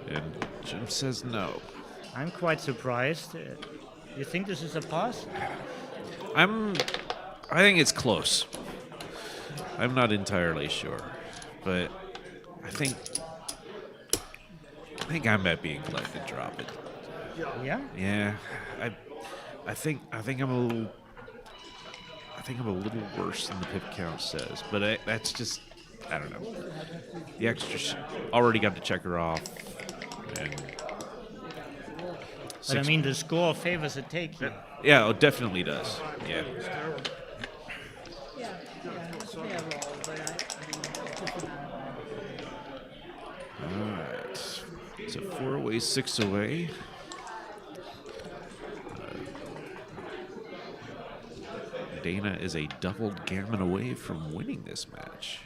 And Jim says no. I'm quite surprised. You think this is a pass? I think it's close. I'm not entirely sure, but I think I might be inclined to drop it. Yeah? Yeah, I think I'm a little worse than the pip count says, but that's just, I don't know. The extra already got the checker off, and But I mean, the score favors a take here. yeah, it definitely does. Yeah. All right. So 4 away, 6 away. Dana is a doubled gammon away from winning this match.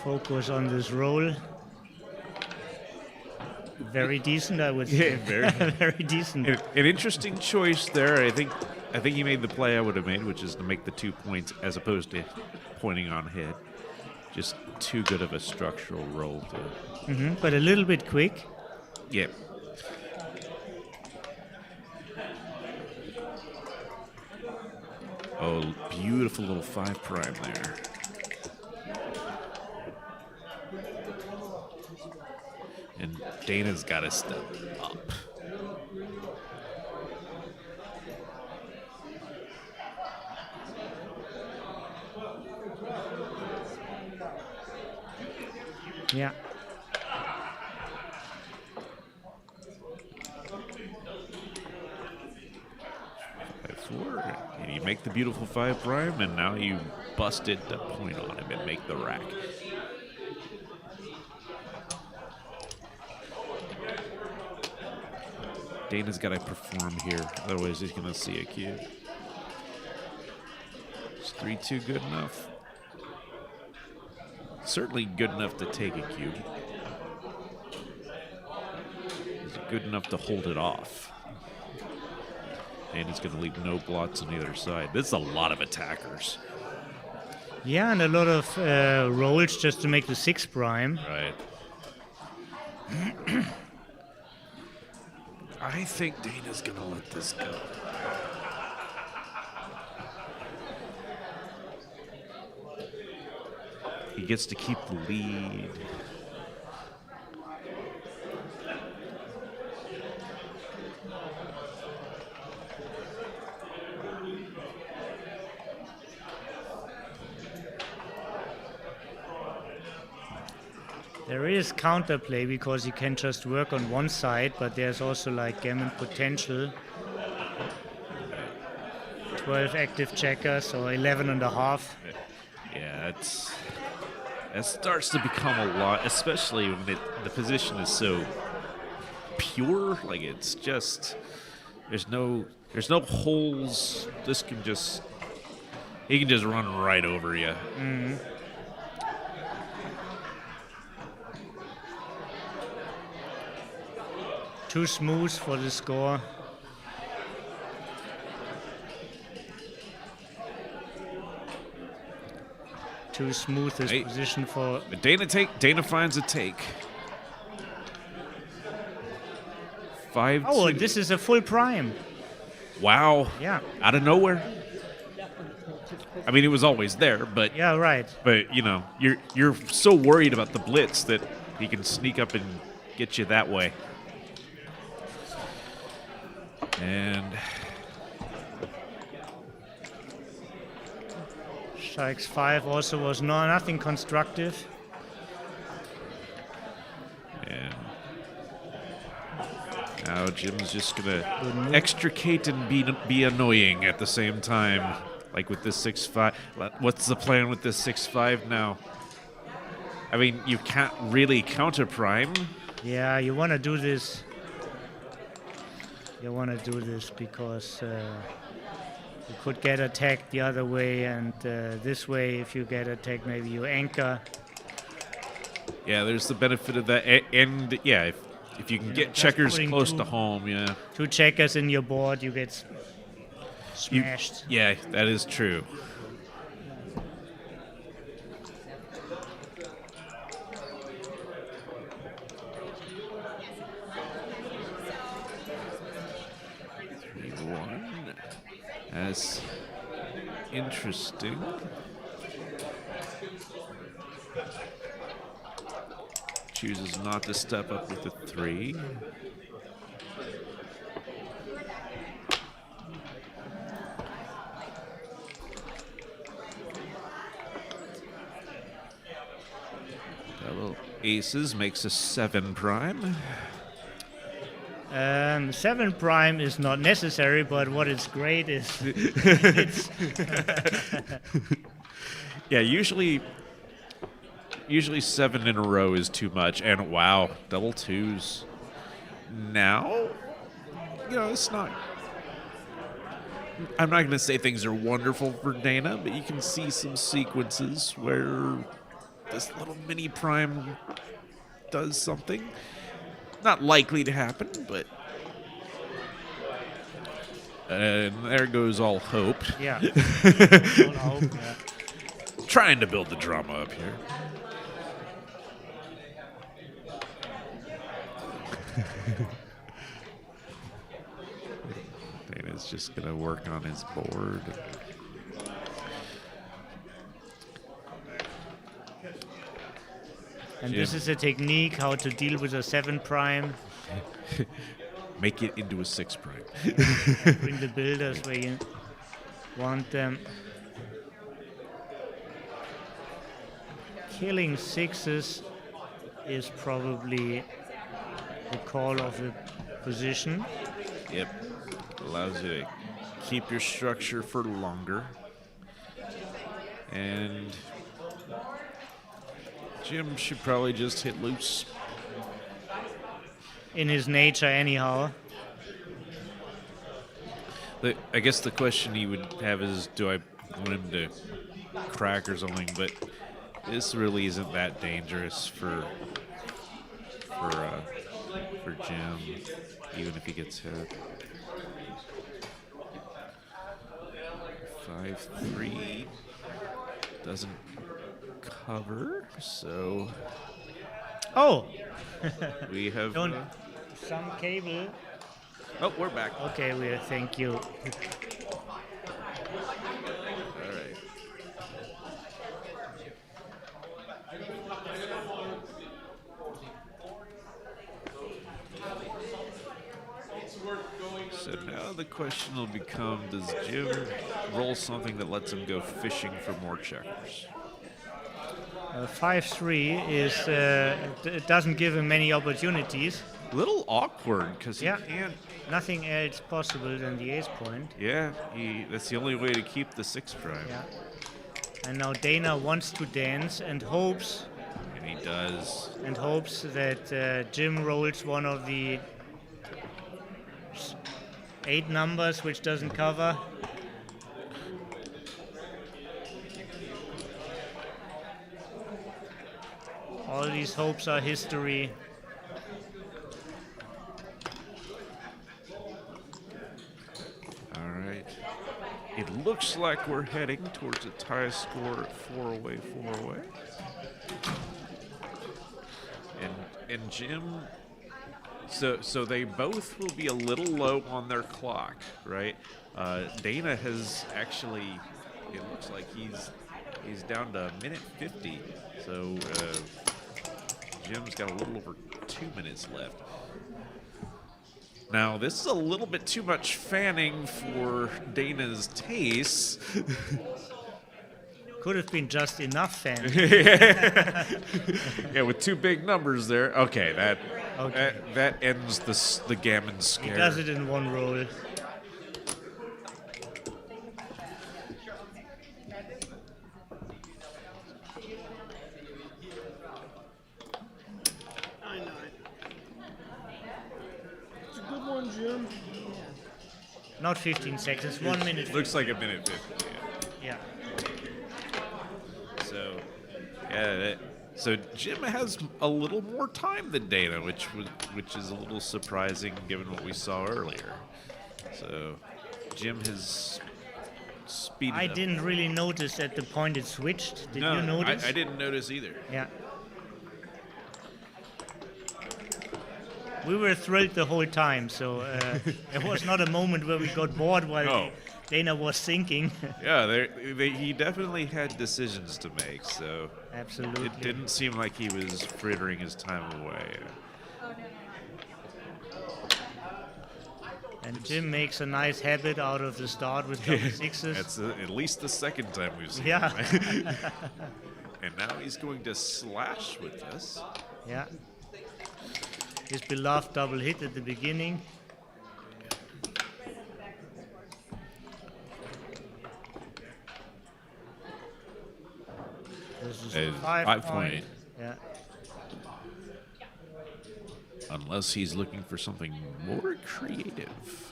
Focus on this roll. Very decent, I would say. Yeah, very decent. An interesting choice there. I think he made the play I would have made, which is to make the 2 points as opposed to pointing on head. Just too good of a structural roll to. But a little bit quick. Yeah. Oh, beautiful little 5 prime there. And Dana's got to step up. Yeah. And you make the beautiful 5 prime, and now you busted the point on him and make the rack. Dana's got to perform here, otherwise he's going to see a cube. Is 3-2 good enough? Certainly good enough to take a cube. Is it good enough to hold it off? And he's going to leave no blots on either side. This is a lot of attackers. Yeah, and a lot of rolls just to make the 6 prime. Right. I think Dana's going to let this go. He gets to keep the lead. There is counterplay because you can just work on one side, but there's also like gammon potential. 12 active checkers, or 11 and a half. Yeah, that starts to become a lot, especially when the position is so pure. Like it's just there's no holes. This can just he can just run right over you. Mm-hmm. Too smooth for the score. Too smooth this position for. But Dana finds a take. 5-2. Oh, this is a full prime. Wow. Yeah. Out of nowhere. I mean, it was always there, but yeah, right. But you know, you're so worried about the blitz that he can sneak up and get you that way. And Strikes 5 also was nothing constructive. And now Jim's just gonna extricate and be annoying at the same time, like with this 6-5. What's the plan with this 6-5 now? I mean, you can't really counter prime. Yeah, you want to do this. You want to do this because you could get attacked the other way, and this way, if you get attacked, maybe you anchor. Yeah, there's the benefit of that, and yeah, if you can get checkers close to home, yeah. 2 checkers in your board, you get smashed. Yeah, that is true. That's interesting. Chooses not to step up with the 3. Double aces makes a 7 prime. 7 prime is not necessary, but what is great is yeah, usually 7 in a row is too much, and wow, double 2s. Now, you know, it's not. I'm not going to say things are wonderful for Dana, but you can see some sequences where this little mini prime does something. Not likely to happen, but... And there goes all hope. Yeah. All hope, yeah. Trying to build the drama up here. Dana's just going to work on his board. And this is a technique how to deal with a 7 prime. Make it into a 6 prime. Bring the builders where you want them. Killing 6s is probably the call of the position. Yep. Allows you to keep your structure for longer. And Jim should probably just hit loose. In his nature, anyhow. I guess the question he would have is, do I want him to crack or something? But this really isn't that dangerous for Jim, even if he gets hit. 5-3 doesn't cover, so Oh! we have. Don't. Some cable. Oh, we're back. Okay, thank you. All right. So now the question will become, does Jim roll something that lets him go fishing for more checkers? 5-3 is it doesn't give him many opportunities. A little awkward because he Yeah. can't. Nothing else possible than the ace point. Yeah, that's the only way to keep the 6 prime. Yeah. And now Dana wants to dance and hopes And he does. that Jim rolls one of the 8 numbers, which doesn't cover. All these hopes are history. All right. It looks like we're heading towards a tie score at 4 away, 4 away. And Jim, so they both will be a little low on their clock, right? Dana has actually, it looks like he's down to minute 50. So Jim's got a little over 2 minutes left. Now, this is a little bit too much fanning for Dana's taste. Could have been just enough fan. Yeah, with 2 big numbers there. Okay, that ends the gammon He scare. does it in one roll. It's a good one, Jim. Not 15 seconds, 1 minute. Looks like a minute 50. Yeah. So, yeah. So Jim has a little more time than Dana, which is a little surprising given what we saw earlier. So, Jim has speeded I up. didn't really notice at the point it switched. Did No, you notice? I didn't notice either. Yeah. We were thrilled the whole time, so there was not a moment where we got bored while No. Dana was thinking. Yeah, he definitely had decisions to make, so Absolutely. it didn't seem like he was frittering his time away. And Jim makes a nice habit out of the start with double 6s. That's at least the second time we've seen Yeah. him. And now he's going to slash with this. Yeah. His beloved double hit at the beginning. This is A 5 point. Yeah. Unless he's looking for something more creative.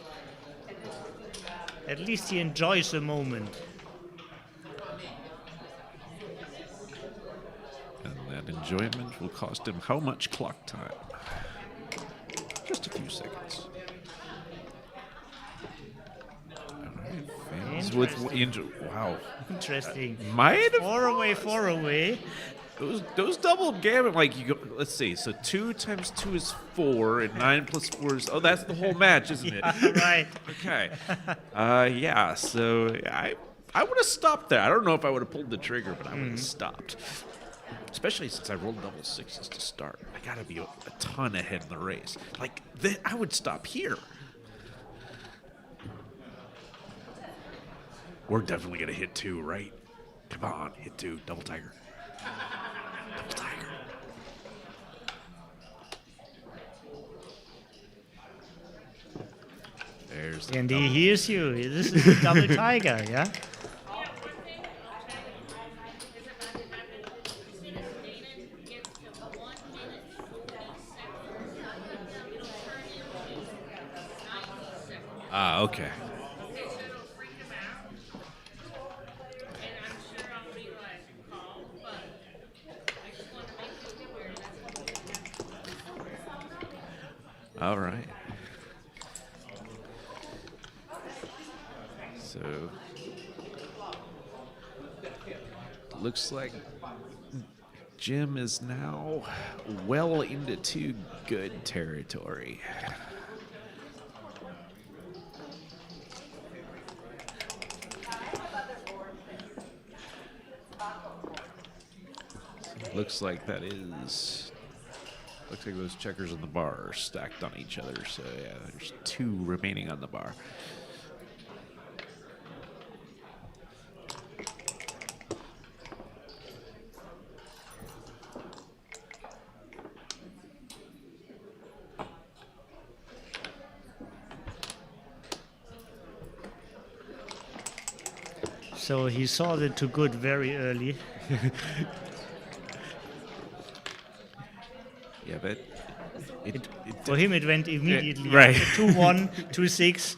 At least he enjoys the moment. And enjoyment will cost him how much clock time? Just a few seconds. Fans with wow. Interesting. Might have Far away. those double gammon, like you go. Let's see. So 2 times 2 is 4, and 9 plus 4 is. Oh, that's the whole match, isn't it? Right. Okay. Yeah. So I would have stopped there. I don't know if I would have pulled the trigger, but I would have stopped. Especially since I rolled double sixes to start. I gotta be a ton ahead in the race. Like I would stop here. We're definitely gonna hit 2, right? Come on, hit 2, double tiger. Double tiger. There's the And double. he hears you. This is a double tiger, yeah? Ah, okay. All right. So, looks like Jim is now well into 2 good territory. Looks like that is. Looks like those checkers on the bar are stacked on each other. So yeah, there's 2 remaining on the bar. So he saw the too good very early. Yeah, but For him, it went immediately. right. 2-1, 2-6.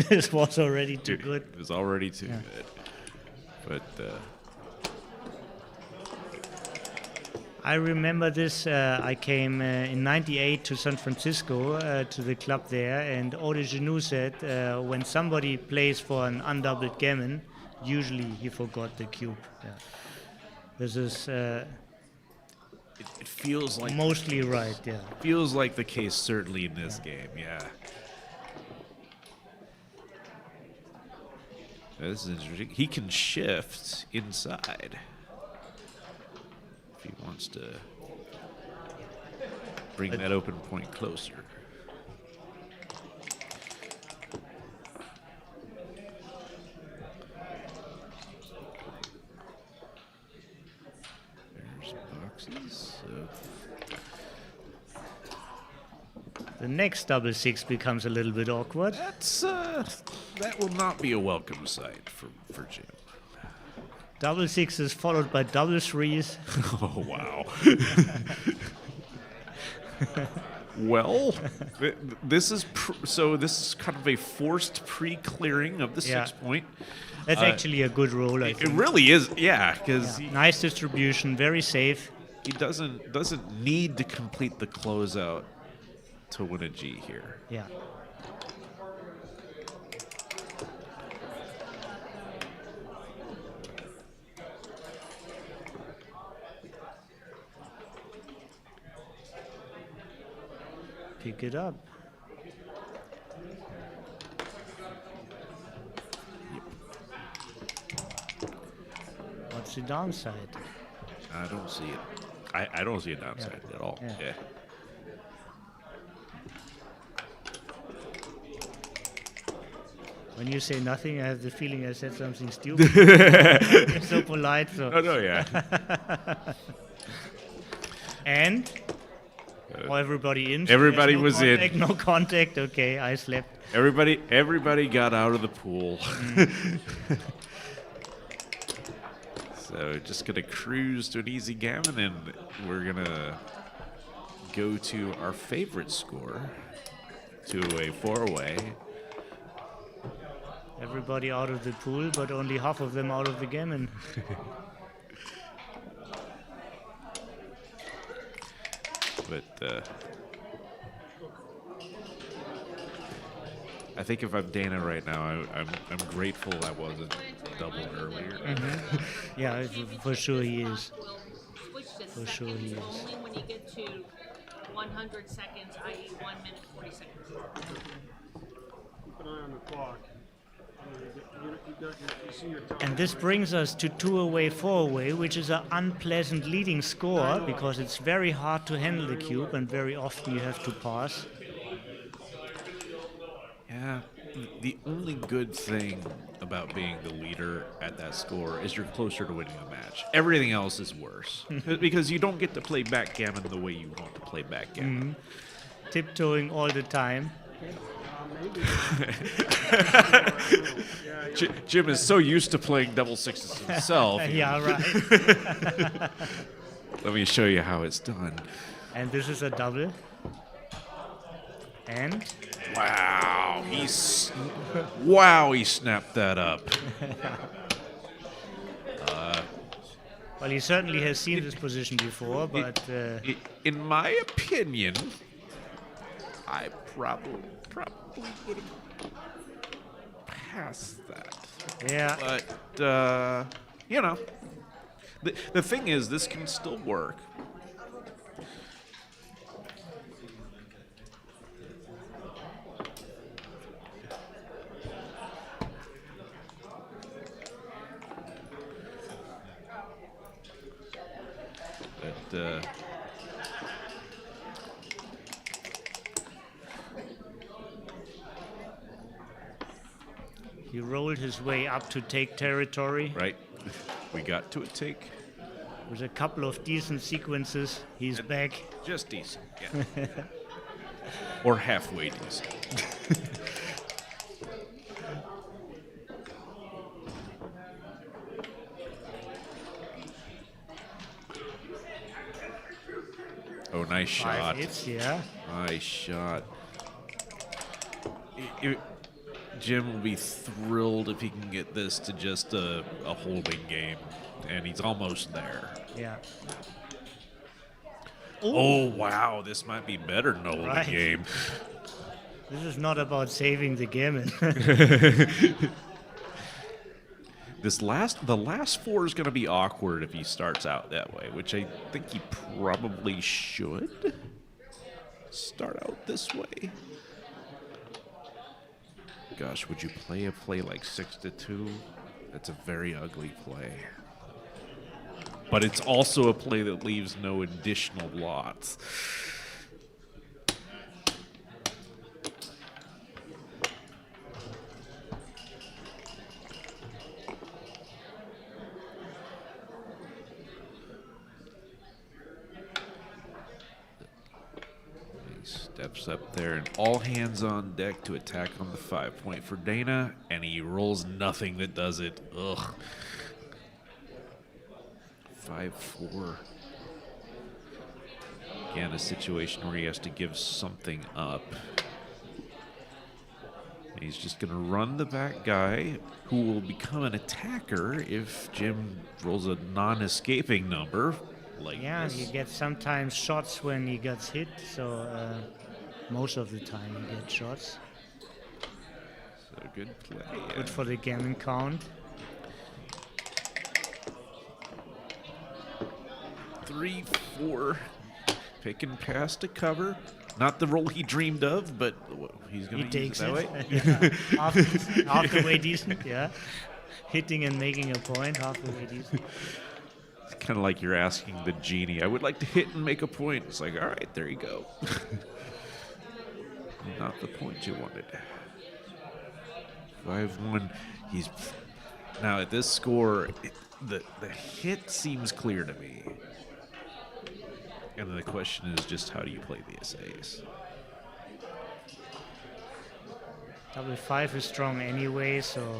This was already too good. It was already too good. But I remember this. I came in '98 to San Francisco to the club there, and Ode Genou said when somebody plays for an undoubled gammon, usually he forgot the cube. Yeah. This is it feels like mostly right. Yeah. feels like the case certainly in this game. Yeah. This is interesting. He can shift inside if he wants to bring that open point closer. There's boxes. So The next 6-6 becomes a little bit awkward. that's that will not be a welcome sight for Jim. 6-6 is followed by 3s. Oh wow. Well, this is this is kind of a forced pre-clearing of the Yeah. 6 point. That's actually a good roll, I It think. really is, yeah, because Nice distribution, very safe. he doesn't need to complete the closeout to win a G here. Yeah. Pick it up. What's the downside? I don't see it. I don't see a downside at all. Yeah. Yeah. When you say nothing, I have the feeling I said something stupid. You're so polite. So. Oh no, yeah. And everybody in. so Everybody there's no was in. contact, No contact. Okay, I slept. Everybody got out of the pool. So just gonna cruise to an easy gammon, and we're gonna go to our favorite score, to a 4-way. Everybody out of the pool, but only half of them out of the gammon. But I think if I'm Dana right now, I'm grateful I wasn't doubled earlier. Yeah, for sure he is. Switch to For sure he seconds is. only when you get to 100 seconds, i.e. 1 minute 40 seconds. Keep an eye on the clock. You see your time. And this brings us to 2-away, 4-away, which is an unpleasant leading score because it's very hard to handle the cube and very often you have to pass. Yeah, the only good thing about being the leader at that score is you're closer to winning a match. Everything else is worse because you don't get to play backgammon the way you want to play backgammon. Tiptoeing all the time. Jim is so used to playing double sixes himself. Yeah, right. Let me show you how it's done. And this is a double. And Wow, he snapped that up. well, he certainly has seen this position before, but In my opinion, I probably would have passed that. yeah, But you know, the thing is, this can still work. But he rolled his way up to take territory. right, we got to a take. With a couple of decent sequences, he's back. Just decent, yeah. Or halfway decent. Oh, nice shot. 5 hits, yeah. Nice shot. Jim will be thrilled if he can get this to just a holding game, and he's almost there. Yeah. Oh, wow, this might be better than a holding Right. game. This is not about saving the gammon. The last four is going to be awkward if he starts out that way, which I think he probably should start out this way. Gosh, would you play a play like 6-2? That's a very ugly play. But it's also a play that leaves no additional lots. Steps up there and all hands on deck to attack on the 5-point for Dana, and he rolls nothing that does it. Ugh. 5-4. Again, a situation where he has to give something up. And he's just going to run the back guy, who will become an attacker if Jim rolls a non-escaping number like Yeah, this. he gets sometimes shots when he gets hit, so most of the time he gets shots. So good play. Good for the gammon count. 3-4. Picking past to cover. Not the roll he dreamed of, but he's He going to use takes it that way. it. Yeah. Half the way decent, yeah. Hitting and making a point, half the way decent. It's kind of like you're asking the genie, I would like to hit and make a point. It's like, all right, there you go. Not the point you wanted. 5-1. He's now at this score. The hit seems clear to me, and then the question is just how do you play the essays? Double 5 is strong anyway, so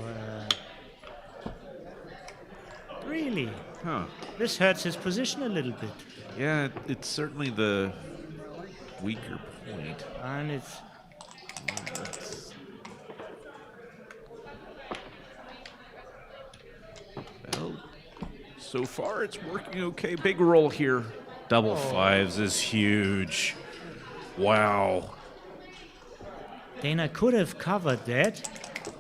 really, Huh? this hurts his position a little bit, Yeah, it's certainly the weaker point. and it's Well, so far it's working okay. Big roll here. Double fives is huge. Wow. Dana could have covered that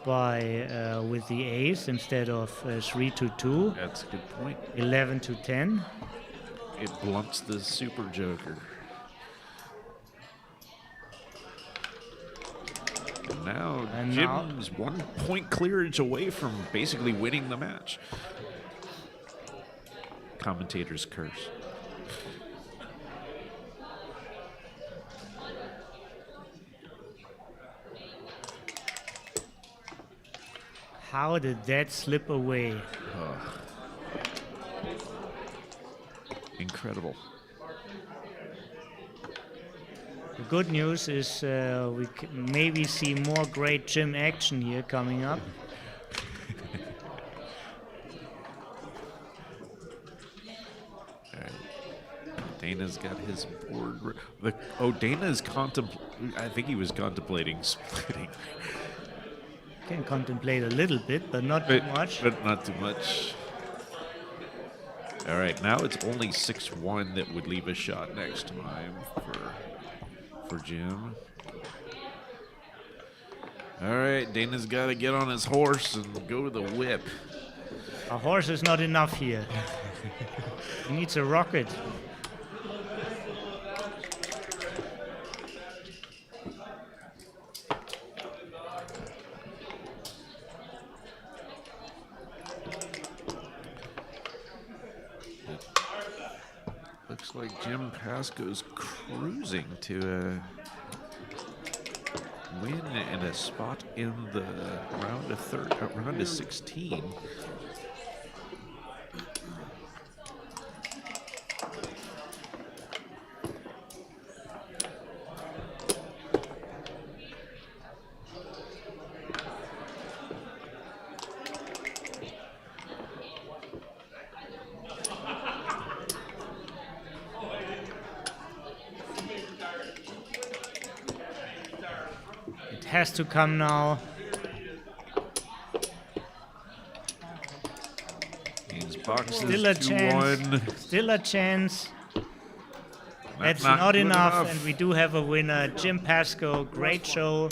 by with the ace instead of 3-2, That's a good point. 11-10. It blunts the super joker. And now Jim's 1 point clearage away from basically winning the match. Commentator's curse. How did that slip away? Incredible. The good news is we can maybe see more great Jim action here coming up. All right. Dana's got his board. Dana's I think he was contemplating splitting. Can contemplate a little bit, but not too much. But not too much. All right, now it's only 6-1 that would leave a shot next time for Jim. All right, Dana's got to get on his horse and go with the whip. A horse is not enough here. He needs a rocket. Looks like Jim Pasco's cruising to a win and a spot in the round of 16. Has to come now. Means boxes Still a chance. 2-1. Still a chance. That's not enough, and we do have a winner. Jim Pasco, great show.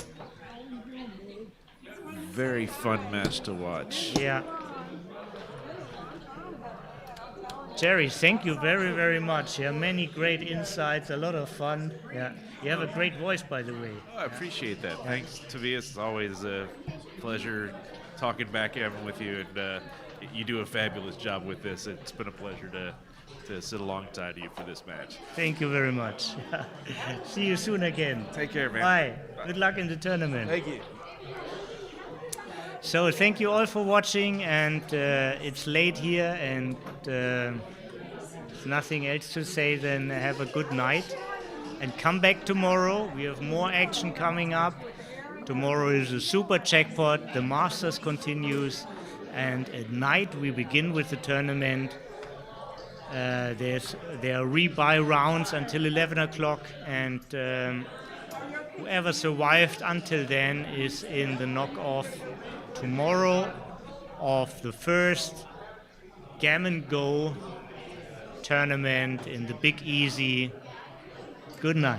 Very fun match to watch. Yeah. Jerry, thank you very, very much. Yeah, many great insights, a lot of fun. Yeah, you have a great voice, by the way. Oh, I appreciate that. Thanks, Tobias. It's always a pleasure talking backgammon with you, and you do a fabulous job with this. It's been a pleasure to sit alongside you for this match. Thank you very much. See you soon again. Take care, man. Bye. Good luck in the tournament. Thank you. So thank you all for watching, and it's late here, and there's nothing else to say than have a good night and come back tomorrow. We have more action coming up. Tomorrow is a super jackpot, the Masters continues, and at night we begin with the tournament. There are rebuy rounds until 11 o'clock, and whoever survived until then is in the knockoff tomorrow of the first Gammon Geaux tournament in the Big Easy. Good night.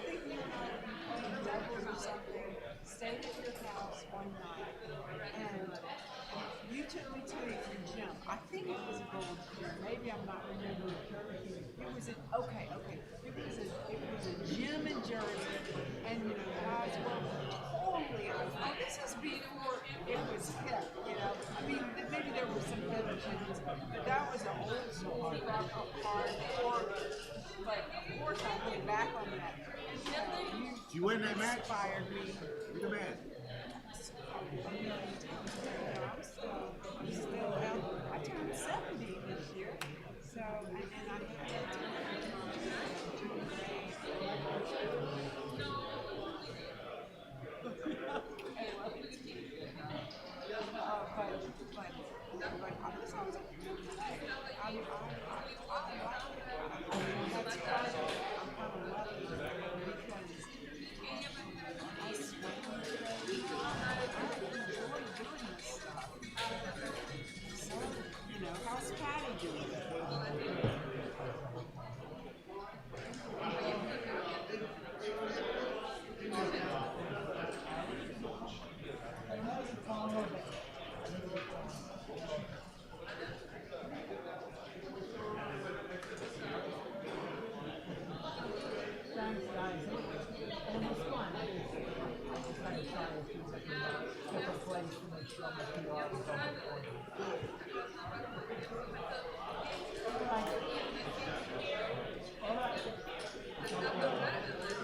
think you and I played doubles or something, stayed at your house one night, and you took me to a gym. I think it was a gold gym. Maybe I'm not remembering. It was okay. It was a gym in Jersey, and you know, guys were totally out. Oh, this is before it was hip, you know. I mean, maybe there were some hip gyms, but that was an old school hardcore. But of course, I look back on that. And, You win that match? Inspired me. You're the man. I'm still out. I turned 70 this year, so and I had how's Patty doing? Thanks, guys. It was fun. I just had to try a few different plays to make sure my PR was on point.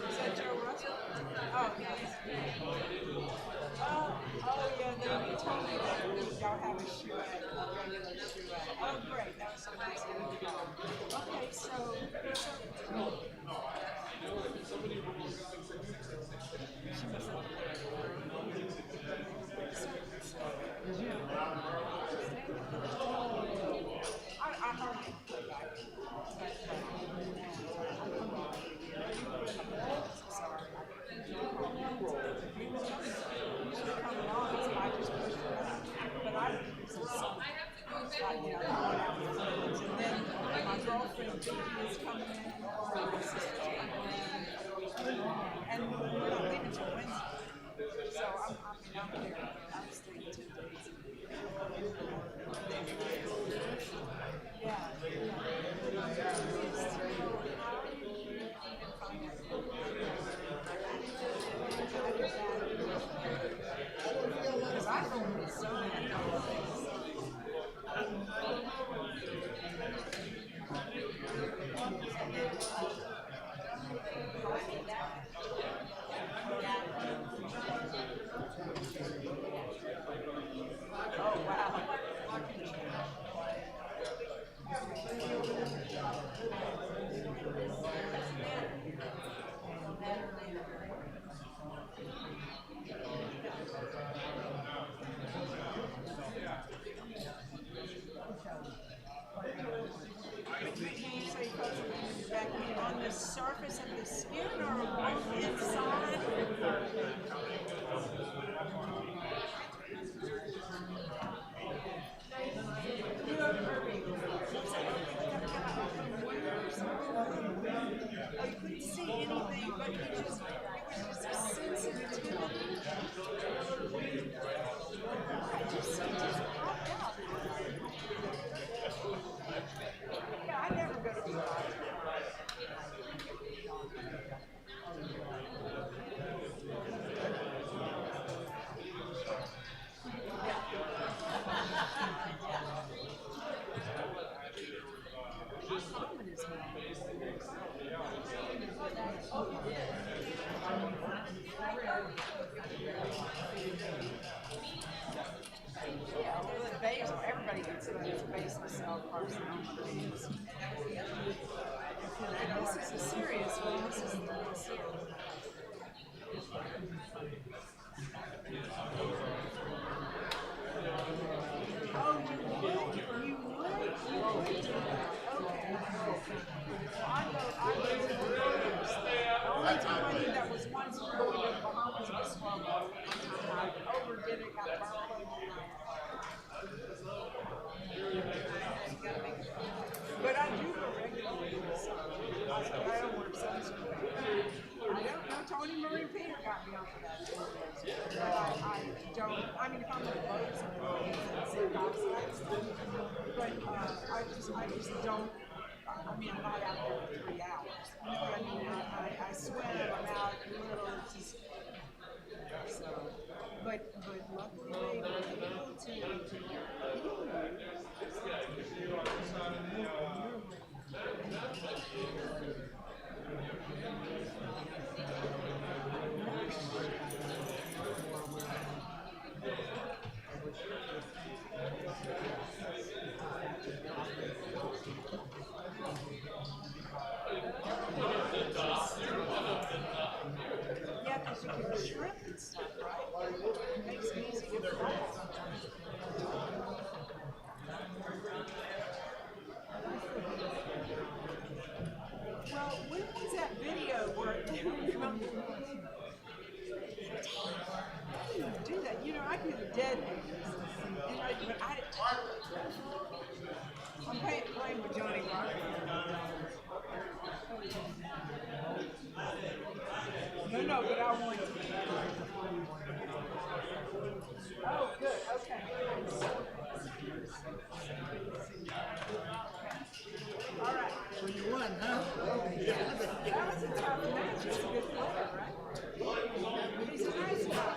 Is that Joe Russell? Oh, nice. Oh, yeah, they told me that y'all have a shoe at a regular shoe at. Oh, great. That was so nice of you. Okay, so. I hardly play back. Sorry. Come along, so I just pushed it up. But I was some, like, you know, going out with friends. And then my girlfriend, Vicky, is coming in. So my sister's coming in. And we're not leaving till Wednesday. So I'm here. I'm staying 2 days. Yeah. Because I don't so many Oh, wow. On the surface of the skin or on inside? Oh, you couldn't see anything, but it was just a sensitivity. I just popped out. Yeah, I never go to the doctor. Everybody gets it. It's basal cell carcinoma. This is a serious one. This is really serious. Oh, you would? Okay. I go to the only time I did that was once when we were in the Bahamas was swallowed. I overdid it, got burnt. But I do go regularly. I don't work sunscreen. I Only Marie Peter got me onto that. But I don't. I mean, if I'm going to vote somewhere, it's but I just don't. I mean, I'm not out there for 3 hours. You know what I mean? I swim. I'm out a little. It's just so. But luckily they were able to. Yeah, because you can shrimp and stuff, right? It makes it easy to fry. Well, when was that video where they were filming? How do you do that? You know, I do the dead movies, but I'm playing with Johnny Rock. No, but I want to. Oh, good. Okay. All right. So you won, huh? That was a tough match. He's a good player, right? He's a nice guy.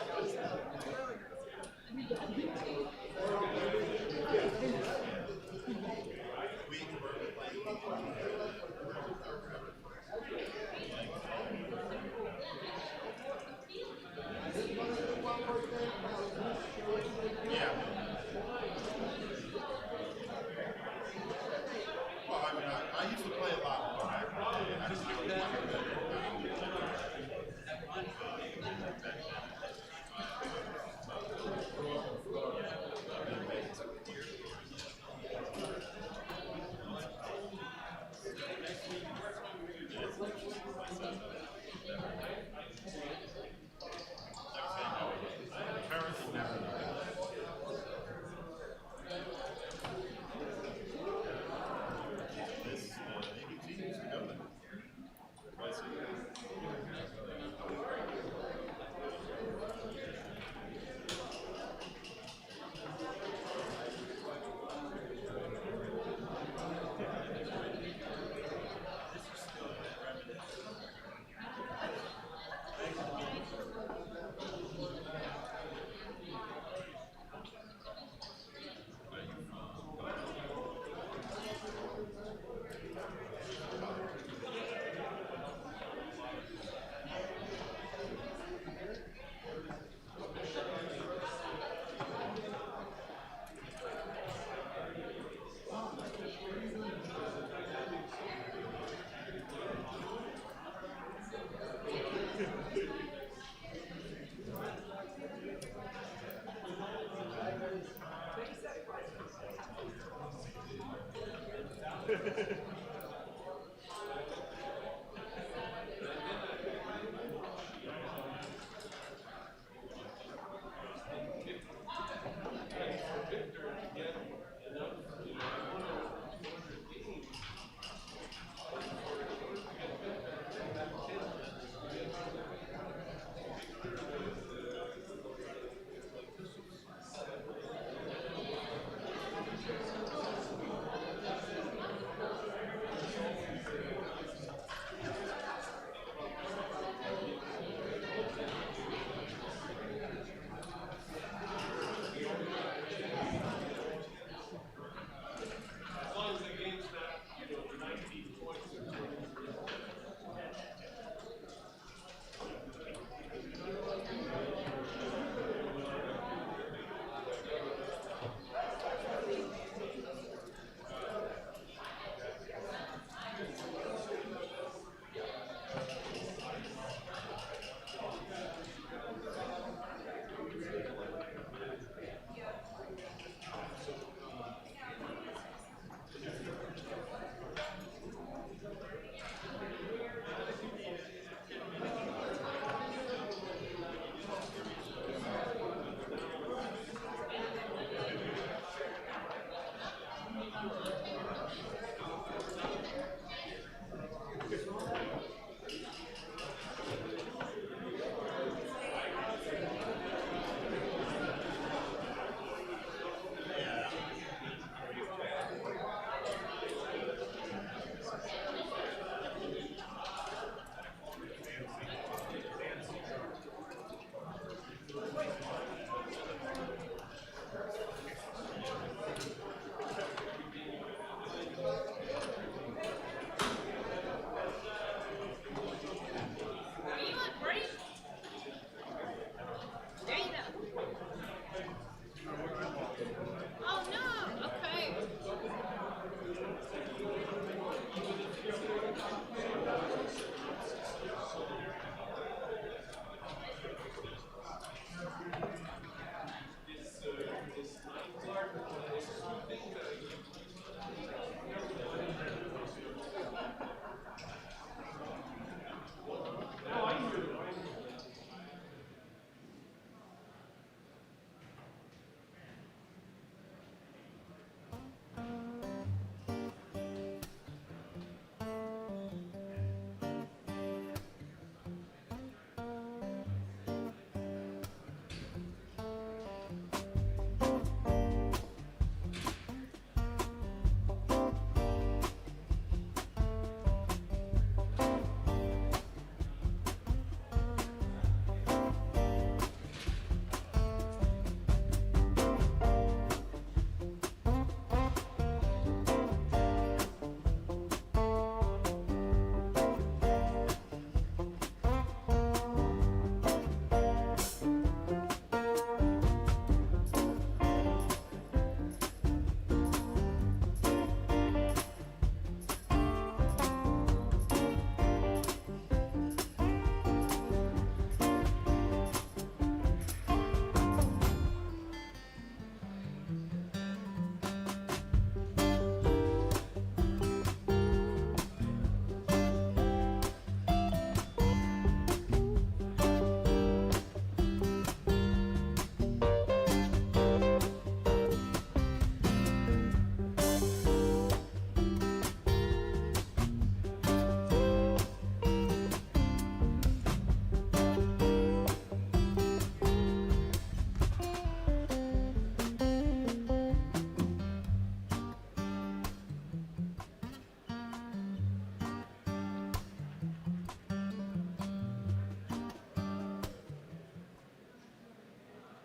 Well, I mean, I used to play a lot more. I just